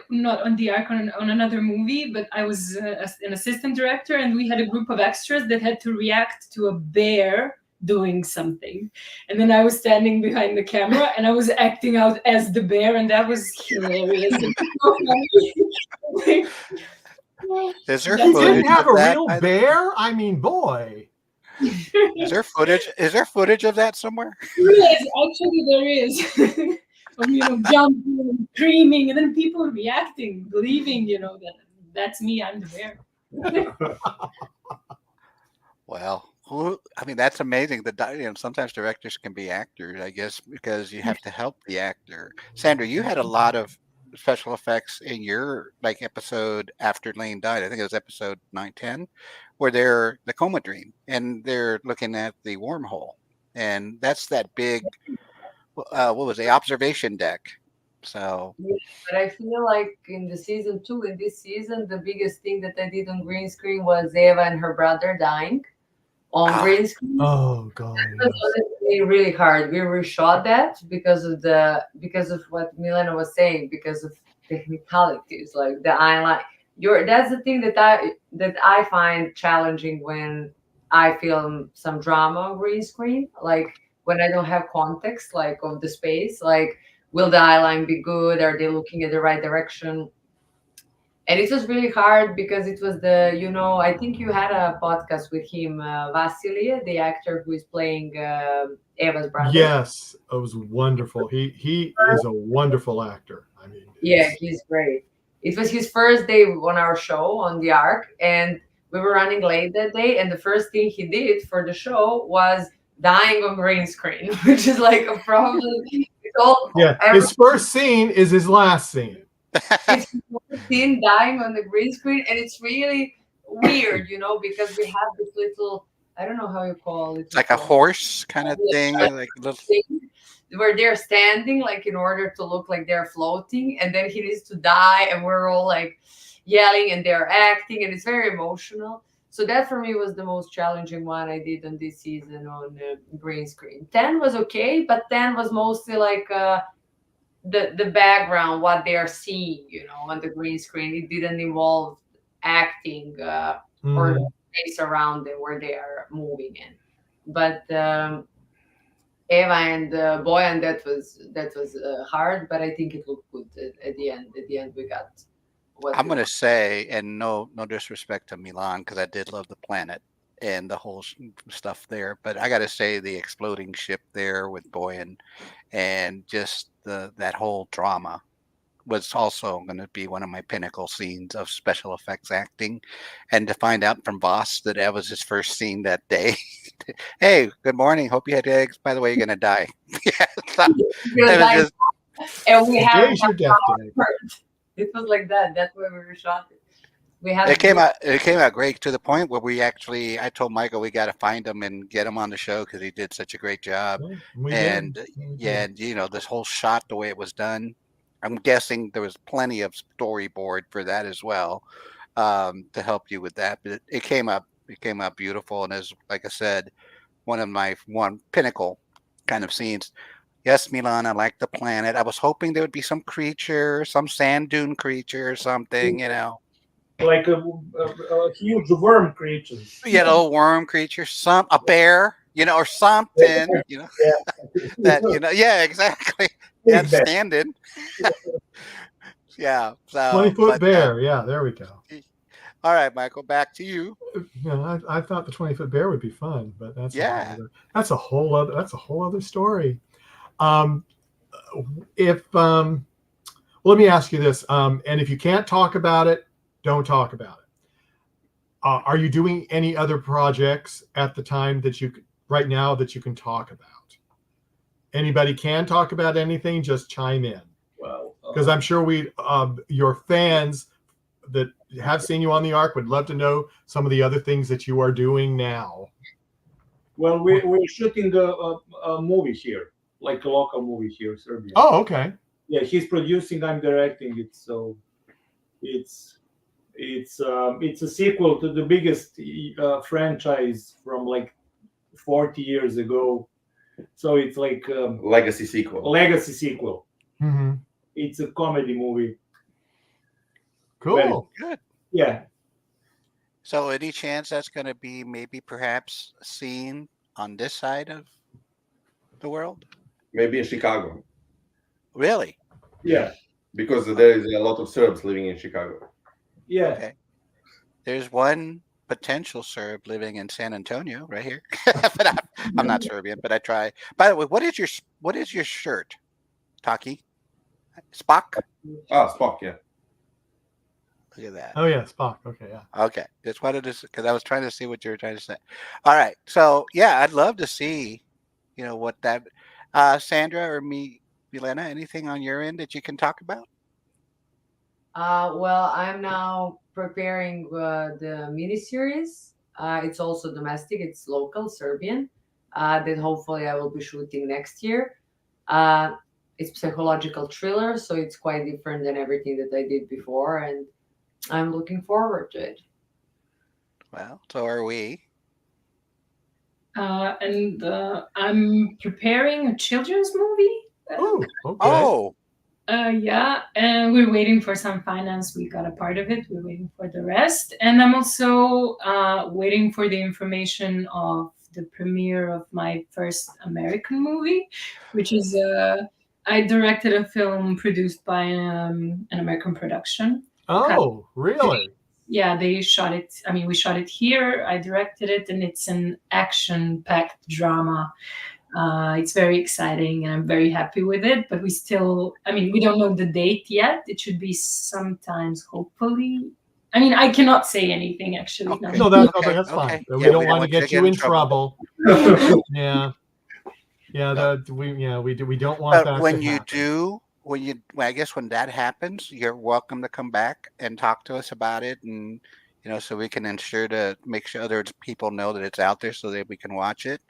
not on the arc on another movie, but I was an assistant director, and we had a group of extras that had to react to a bear doing something, and then I was standing behind the camera and I was acting out as the bear, and that was hilarious. Is there You footage didn't have of a that? real bear? I mean, boy. Is there footage? Is there footage of that somewhere? Yes, actually there is. Of, jumping and screaming, and then people reacting, believing, that that's me. I'm the bear. Well, I mean, that's amazing. Sometimes directors can be actors, I guess, because you have to help the actor. Sandra, you had a lot of special effects in your episode after Lane died. I think it was episode 910, where they're the coma dream and they're looking at the wormhole, and that's that big. What was the observation deck? So. Yeah, but I feel like in the season 2, in this season, the biggest thing that I did on green screen was Eva and her brother dying on green screen. Oh God. It was honestly really hard. We reshot that because of what Milena was saying, because of technicalities, like the eyeline. That's the thing that I find challenging when I film some drama on green screen, like when I don't have context, like of the space, like will the eyeline be good? Are they looking at the right direction? And it was really hard because it was I think you had a podcast with him, Vasily, the actor who is playing Eva's brother. Yes, it was wonderful. He is a wonderful actor. I mean, yeah, he's great. It was his first day on our show on the Arc, and we were running late that day. And the first thing he did for the show was dying on green screen, which is like a problem. His first scene is his last scene. It's scene dying on the green screen, and it's really weird, because we have this little, I don't know how you call it. It's like a horse kind of thing, like a little thing where they're standing, like in order to look like they're floating, and then he needs to die, and we're all like yelling, and they're acting, and it's very emotional. So that for me was the most challenging one I did on this season on green screen. 10 was okay, but 10 was mostly like the background, what they are seeing, on the green screen. It didn't involve acting or the space around them where they are moving in. But Eva and Boyan, that was hard, but I think it looked good at the end. At the end, we got. I'm going to say, and no disrespect to Milan, because I did love the planet and the whole stuff there, but I got to say the exploding ship there with Boyan and just that whole drama was also going to be one of my pinnacle scenes of special effects acting. And to find out from Voss that that was his first scene that day. Hey, good morning. Hope you had eggs. By the way, you're going to die. And we have your death day. It was like that. That's where we were shot. It came out great, to the point where I told Michael we got to find him and get him on the show because he did such a great job. And this whole shot, the way it was done, I'm guessing there was plenty of storyboard for that as well, to help you with that. But it came out beautiful, and as like I said, one pinnacle kind of scenes. Yes, Milan, I like the planet. I was hoping there would be some creature, some sand dune creature or something, Like a huge worm creature. Worm creature, a bear, or something, Yeah. exactly. Yeah, standing. Yeah. So 20-foot bear. Yeah, there we go. All right, Michael, back to you. I thought the 20-foot bear would be fun, but that's a whole other story. Let me ask you this, and if you can't talk about it, don't talk about it. Are you doing any other projects at the time right now that you can talk about? Anybody can talk about anything, just chime in. Well, because I'm sure your fans that have seen you on the Ark would love to know some of the other things that you are doing now. Well, we're shooting a movie here, like a local movie here, Serbia. Oh, okay. Yeah, he's producing. I'm directing it, so it's a sequel to the biggest franchise from like 40 years ago. So it's like legacy sequel. Mm-hmm. It's a comedy movie. Cool. Good. Yeah. So any chance that's going to be maybe perhaps seen on this side of the world? Maybe in Chicago. Really? Yeah. Because there is a lot of Serbs living in Chicago. Yeah. Okay. There's one potential Serb living in San Antonio right here. But I'm not Serbian, but I try. By the way, what is your shirt, Taki? Spock? Spock, yeah. Look at that. Oh yeah, Spock. Okay, yeah. Okay, just wanted to because I was trying to see what you were trying to say. All right, so yeah, I'd love to see, what that. Sandra or Milena, anything on your end that you can talk about? Well, I'm now preparing the miniseries. It's also domestic. It's local Serbian. That hopefully I will be shooting next year. Uh, it's psychological thriller, so it's quite different than everything that I did before, and I'm looking forward to it. Well, so are we. And I'm preparing a children's movie. Ooh, okay. Oh, Yeah, and we're waiting for some finance. We got a part of it. We're waiting for the rest. And I'm also waiting for the information of the premiere of my first American movie, which is I directed a film produced by an American production. Oh, really? Yeah, they shot it. I mean, we shot it here. I directed it, and it's an action-packed drama. It's very exciting, and I'm very happy with it. But we don't know the date yet. It should be sometimes, hopefully. I mean, I cannot say anything actually. Okay. No, that's Okay. fine. Yeah, We don't want to get you in trouble. Yeah. Yeah, No. we don't want that when to you happen. do, I guess when that happens, you're welcome to come back and talk to us about it, and so we can ensure to make sure other people know that it's out there, so that we can watch it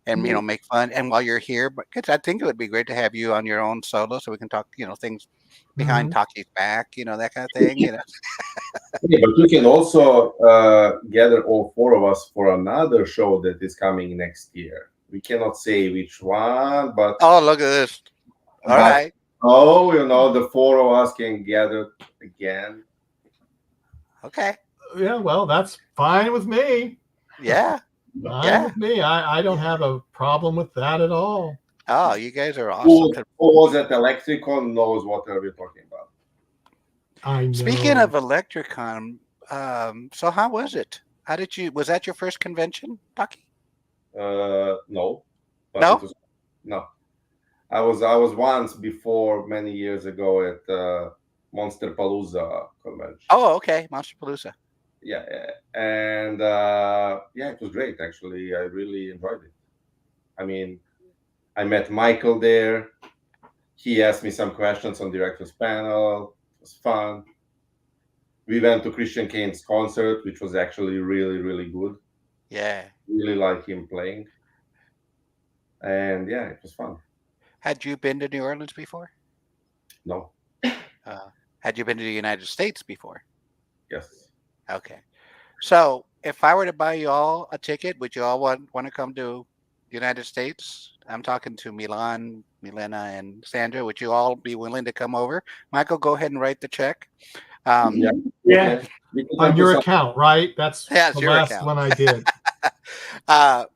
and make fun. And while you're here, but 'cause I think it would be great to have you on your own solo, so we can talk, things behind Taki's back, that kind of thing. Yeah, but we can also gather all four of us for another show that is coming next year. We cannot say which one, but Oh, look at this! All right. Oh, the four of us can gather again. Okay. Yeah, well, that's fine with me. Yeah. Fine with me. I don't have a problem with that at all. Oh, you guys are awesome. Who was at Electricon knows what we're talking about. I know. Speaking of Electricon, so how was it? Was that your first convention, Taki? No. But No? it was, no. I was once before many years ago at Monster Palooza convention. Oh, okay, Monster Palooza. Yeah, and it was great actually. I really enjoyed it. I mean, I met Michael there. He asked me some questions on director's panel. It was fun. We went to Christian Kane's concert, which was actually really, really good. Yeah. Really like him playing. And yeah, it was fun. Had you been to New Orleans before? No. Had you been to the United States before? Yes. Okay. So if I were to buy you all a ticket, would you all want to come to the United States? I'm talking to Milan, Milena, and Sandra. Would you all be willing to come over? Michael, go ahead and write the check. Yeah. On your account, right? That's the the last account. one I did.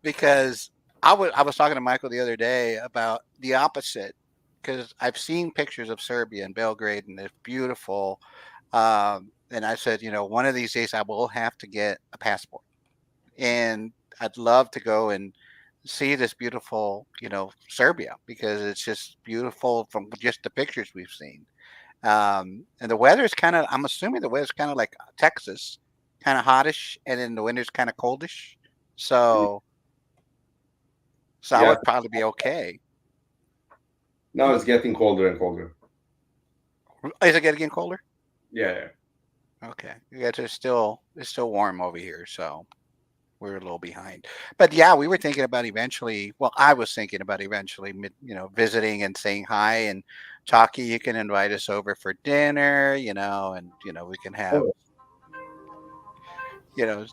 Because I was talking to Michael the other day about the opposite, because I've seen pictures of Serbia and Belgrade, and it's beautiful. And I said, one of these days I will have to get a passport, and I'd love to go and see this beautiful, Serbia, because it's just beautiful from just the pictures we've seen. And the weather is I'm assuming the weather's kind of like Texas, kind of hottish, and then the winter's kind of coldish. So I would probably be okay. Now it's getting colder and colder. Is it getting colder? Yeah. Okay. You guys it's still warm over here, so we're a little behind. But yeah, we were thinking about eventually. Well, I was thinking about eventually, visiting and saying hi. And Taki, you can invite us over for dinner, and we can have,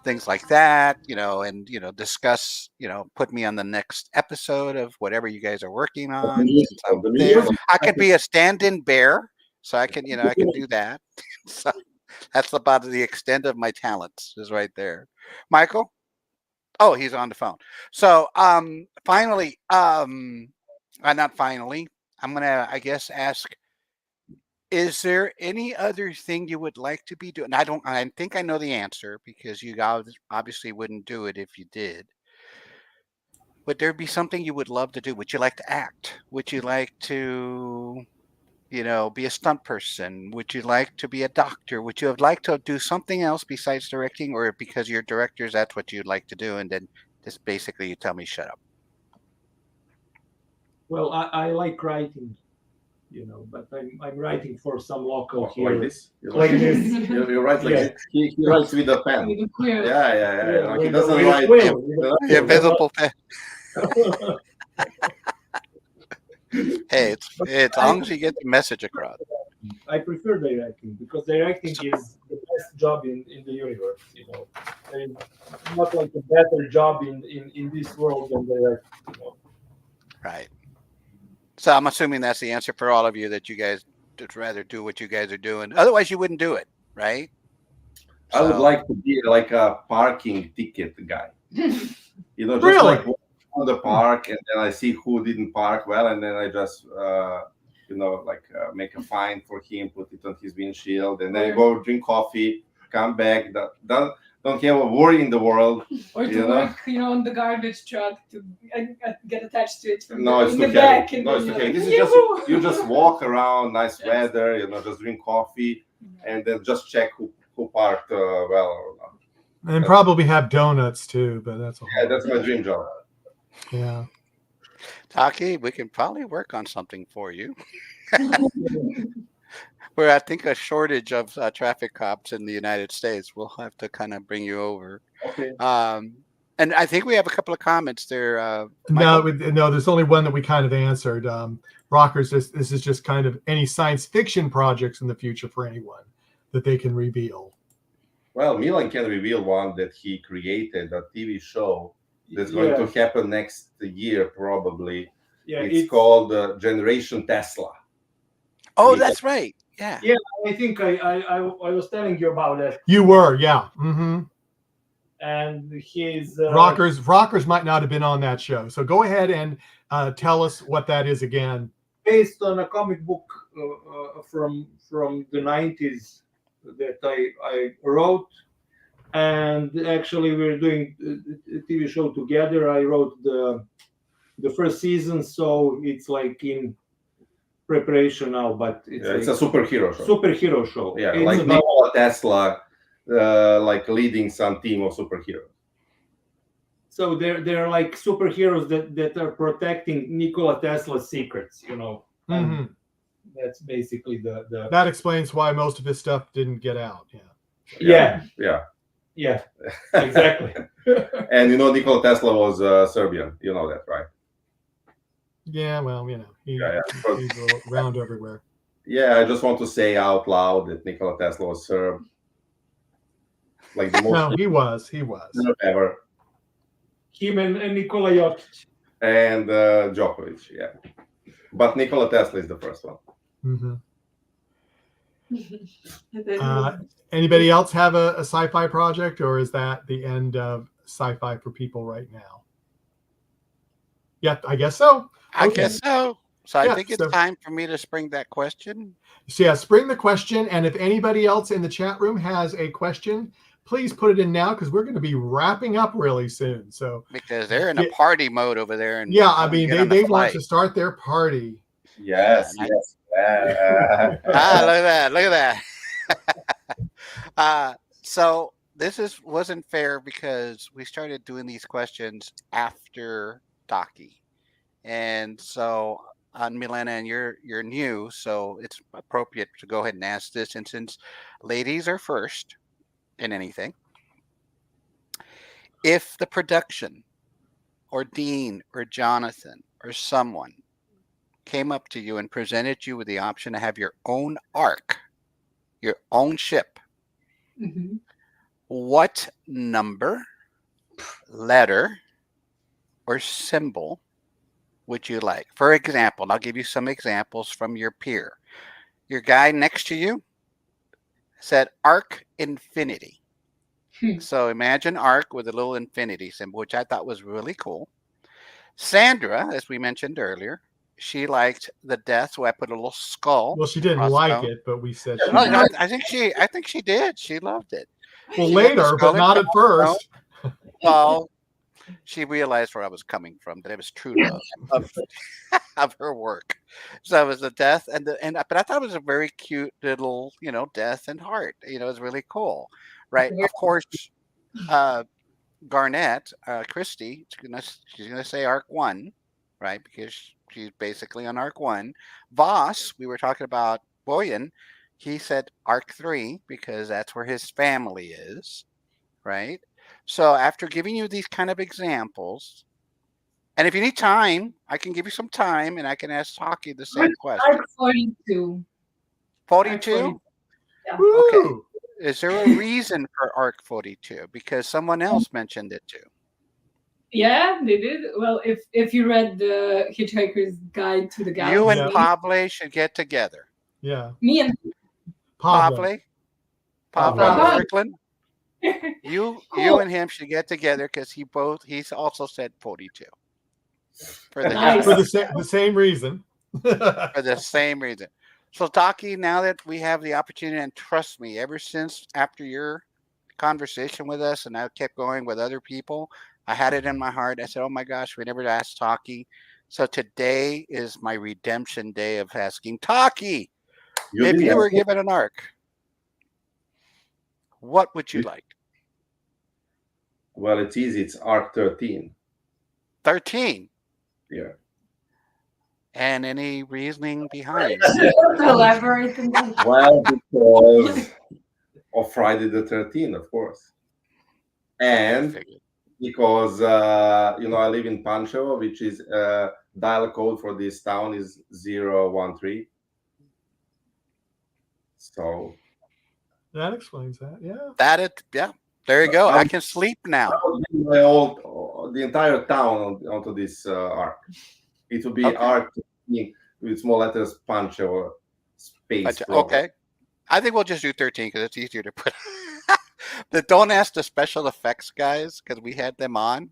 things like that, and discuss, put me on the next episode of whatever you guys are working on. I could be a stand-in bear, so I can do that. So that's about the extent of my talents is right there. Michael? Oh, he's on the phone. So finally, not finally, I'm gonna, I guess, ask, is there any other thing you would like to be doing? I think I know the answer, because you guys obviously wouldn't do it if you did. Would there be something you would love to do? Would you like to act? Would you like to be a stunt person? Would you like to be a doctor? Would you have liked to do something else besides directing, or because you're directors, that's what you'd like to do? And then just basically you tell me, shut up. Well, I like writing, but I'm writing for some local here. Like this? Like this. You write like this. He writes with a pen. With a quill. Yeah. He with doesn't a write. quill, The invisible pen. Hey, it's as long as you get the message across. I prefer directing because directing is the best job in the universe. There is not like a better job in this world than directing. Right. So I'm assuming that's the answer for all of you, that you guys would rather do what you guys are doing. Otherwise, you wouldn't do it, right? I would So- like to be like a parking ticket guy. Just Really? like walk on the park, and then I see who didn't park well, and then I just make a fine for him, put it on his windshield, and then I go drink coffee, come back. Don't have a worry in the world. Or to work, on the garbage truck to get attached to it from No, it's in too the back. heavy. And No, it's then too you're heavy. This like, is just "Yoo-hoo!" you just walk around, nice Yes. weather, just drink coffee, and then just check who parked well or not. And probably have donuts too, but that's all. Yeah, that's my dream job. Yeah. Taki, we can probably work on something for you. We're, I think, a shortage of traffic cops in the United States. We'll have to kind of bring you over. Okay. And I think we have a couple of comments there. No, Michael? no, there's only one that we kind of answered. Rockers, this is just kind of any science fiction projects in the future for anyone that they can reveal. Well, Milan can reveal one that he created, a TV show that's going to happen next year, probably. Yeah, It's called Generation Tesla. Oh, that's right. Yeah. Yeah, I think I was telling you about that. You were, yeah. Mm-hmm. And he's Rockers might not have been on that show, so go ahead and tell us what that is again. based on a comic book from the 90s that I wrote, and actually we're doing a TV show together. I wrote the first season, so it's like in preparation now, but It's a superhero show. Superhero show. Yeah, It's like about- Nikola Tesla, like leading some team of superheroes. So they're like superheroes that are protecting Nikola Tesla's secrets, Mm-hmm. That's basically the That explains why most of his stuff didn't get out. yeah Yeah. exactly. And Nikola Tesla was Serbian. You know that, right? Yeah, well, he's around everywhere. Yeah, I just want to say out loud that Nikola Tesla was Serb. Like the most No, he was. Serb ever. Him and Nikola Jokic. And Djokovic, yeah. But Nikola Tesla is the first one. Mm-hmm. Anybody else have a sci-fi project, or is that the end of sci-fi for people right now? Yeah, I guess so. I Okay. guess so. So I Yeah, think it's so- time for me to spring that question. So yeah, spring the question, and if anybody else in the chat room has a question, please put it in now because we're going to be wrapping up really soon. So Because they're in a party mode over there. And yeah, I wanna mean get on the they want flight. to start their party. Yes, Yeah, yes. Look at that. So this wasn't fair because we started doing these questions after Taki. And so on Milena, and you're new, so it's appropriate to go ahead and ask this. And since ladies are first in anything, if the production or Dean or Jonathan or someone came up to you and presented you with the option to have your own arc, your own ship, Mhm. what number, letter, or symbol would you like? For example, and I'll give you some examples from your peer. Your guy next to you said arc infinity. So imagine arc with a little infinity symbol, which I thought was really cool. Sandra, as we mentioned earlier, she liked the death, so I put a little skull. Well, she didn't crossbow. like it, but we said she No, did. no, I think she did. She loved it. Well, She liked the later, skull but not and at first. Well, she realized where I was coming from, that it was true love of of her work. So it was the death but I thought it was a very cute little, death and heart. It was really cool, right? Of course, uh, Garnett, Christy, she's gonna say arc one, right? Because she's basically on arc one. Voss, we were talking about Boyan. He said arc three because that's where his family is, right? So after giving you these kind of examples, and if you need time, I can give you some time, and I can ask Taki the same question. Arc 42. 42? Yeah. Okay. Woo! Is there a reason for arc 42? Because someone else mentioned it too. Yeah, they did. Well, if you read the Hitchhiker's Guide to the Galaxy, You and Yeah. Pable should get together. Yeah. me and Pablo. Pablo Pablo. Strickland. You Cool. and him should get together because he's also said 42 for the Nice. For the same reason. for the same reason. So Taki, now that we have the opportunity, and trust me, ever since after your conversation with us, and I kept going with other people, I had it in my heart. I said, "Oh my gosh, we never asked Taki." So today is my redemption day of asking Taki, if did you that. were given an arc, what would you like? Well, it's easy. It's arc 13. 13. Yeah. And any reasoning behind? Elaborate on that. Well, because of Friday the 13th, of course. And Figured. because, I live in Pančevo, which is dial code for this town is 013. So That explains that. Yeah. Yeah. There you go. I can sleep now. I would give the entire town onto this arc. It would be Okay. arc 13 with small letters Pančevo space. Okay. I think we'll just do 13 because it's easier to put. Don't ask the special effects guys because we had them on,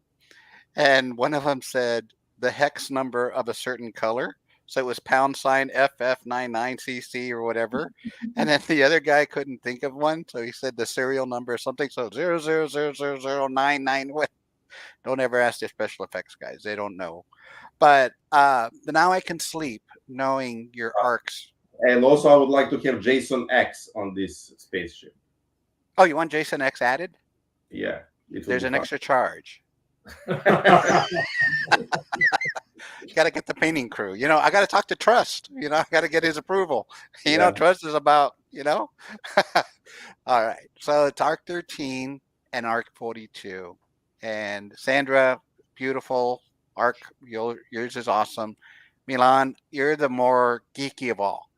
and one of them said the hex number of a certain color. So it was #FF99CC or whatever. And then the other guy couldn't think of one. So he said the serial number or something. So 00000099. Don't ever ask the special effects guys. They don't know. But now I can sleep knowing your arcs. And also, I would like to have Jason X on this spaceship. Oh, you want Jason X added? Yeah. It would There's be an fun. extra charge. You got to get the painting crew. I got to talk to Trust. I got to get his approval. Yeah. Trust is about, All right. So it's Arc 13 and Arc 42. And Sandra, beautiful. Arc, yours is awesome. Milan, you're the more geeky of all.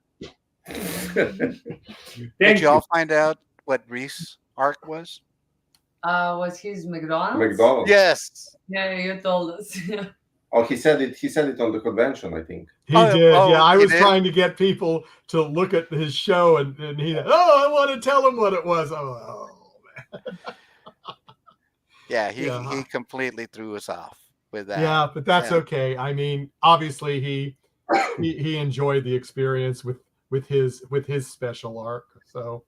Did Thank you all you. find out what Reese arc was? Was his McDonald's? McDonald's. Yes. Yeah, you told us. Oh, he said it. He said it on the convention, I think. He did. Yeah, I he was did? trying to get people to look at his show, and he, I want to tell him what it was. Oh, man. Yeah, he Yeah. completely threw us off with that. Yeah, but that's Yeah. okay. I mean, obviously he enjoyed the experience with his special arc. So,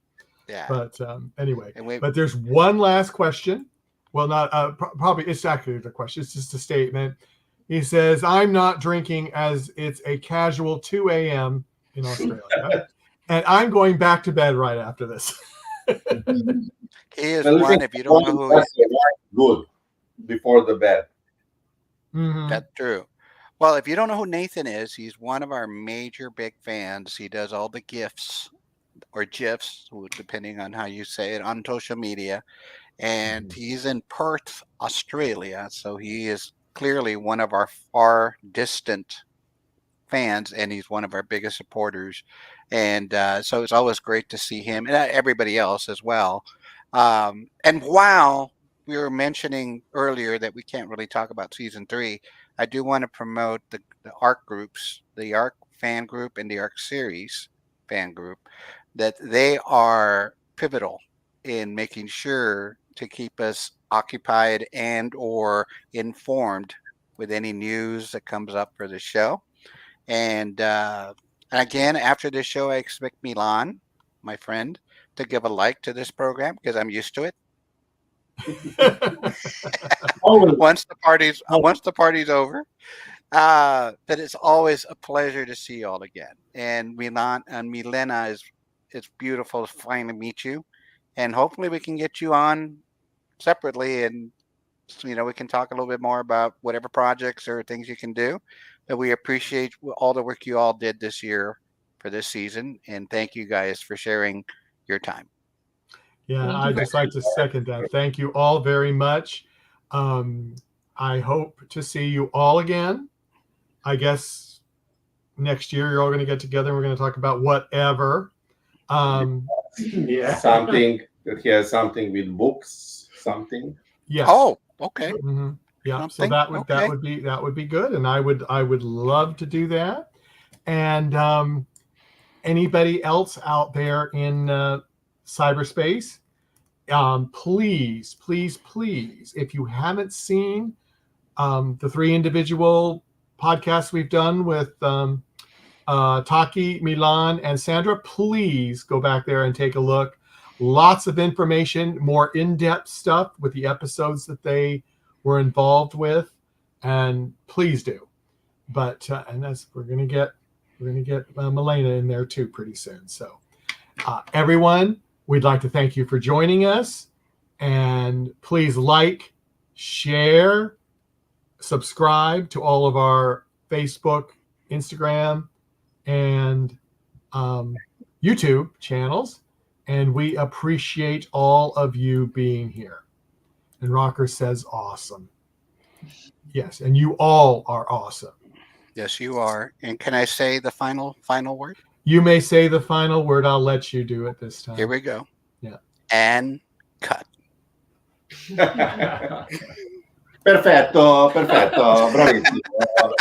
Yeah. but anyway, And we- but there's one last question. Well, not probably it's actually the question. It's just a statement. He says, "I'm not drinking as it's a casual 2 a.m. in Australia, and I'm going back to bed right after this." He is Well, one, if you don't know who he is. Good before the bed. Mhm. That's true. Well, if you don't know who Nathan is, he's one of our major big fans. He does all the GIFs or GIFs, depending on how you say it, on social media. And he's in Perth, Australia. So he is clearly one of our far distant fans, and he's one of our biggest supporters. And so it's always great to see him and everybody else as well. And while we were mentioning earlier that we can't really talk about season 3, I do want to promote the ARC groups, the ARC fan group and the ARC series fan group, that they are pivotal in making sure to keep us occupied and or informed with any news that comes up for the show. And again, after this show, I expect Milan, my friend, to give a like to this program because I'm used to it. Always. once the party's over. But it's always a pleasure to see you all again. And Milan and Milena, it's beautiful to finally meet you, and hopefully we can get you on separately, and we can talk a little bit more about whatever projects or things you can do. But we appreciate all the work you all did this year for this season, and thank you guys for sharing your time. Yeah, Thank you I'd very just like to second that. Thank you all very much. I hope to see you all again. I guess next year you're all going to get together and we're going to talk about whatever. Yeah. Something that has something with books, something. Yes. Oh, okay. Mhm. Yeah. So Something? that would Okay. that would be good, and I would love to do that. And anybody else out there in cyberspace, please, please, please, if you haven't seen the 3 individual podcasts we've done with Taki, Milan, and Sandra, please go back there and take a look. Lots of information, more in-depth stuff with the episodes that they were involved with, and please do. But and that's we're gonna get Milena in there too pretty soon. So everyone, we'd like to thank you for joining us, and please like, share, subscribe to all of our Facebook, Instagram, and YouTube channels. And we appreciate all of you being here. And Rocker says awesome. Yes, and you all are awesome. Yes, you are. And can I say the final word? You may say the final word. I'll let you do it this time. Here we go. Yeah. And cut. Perfetto, bravissimo.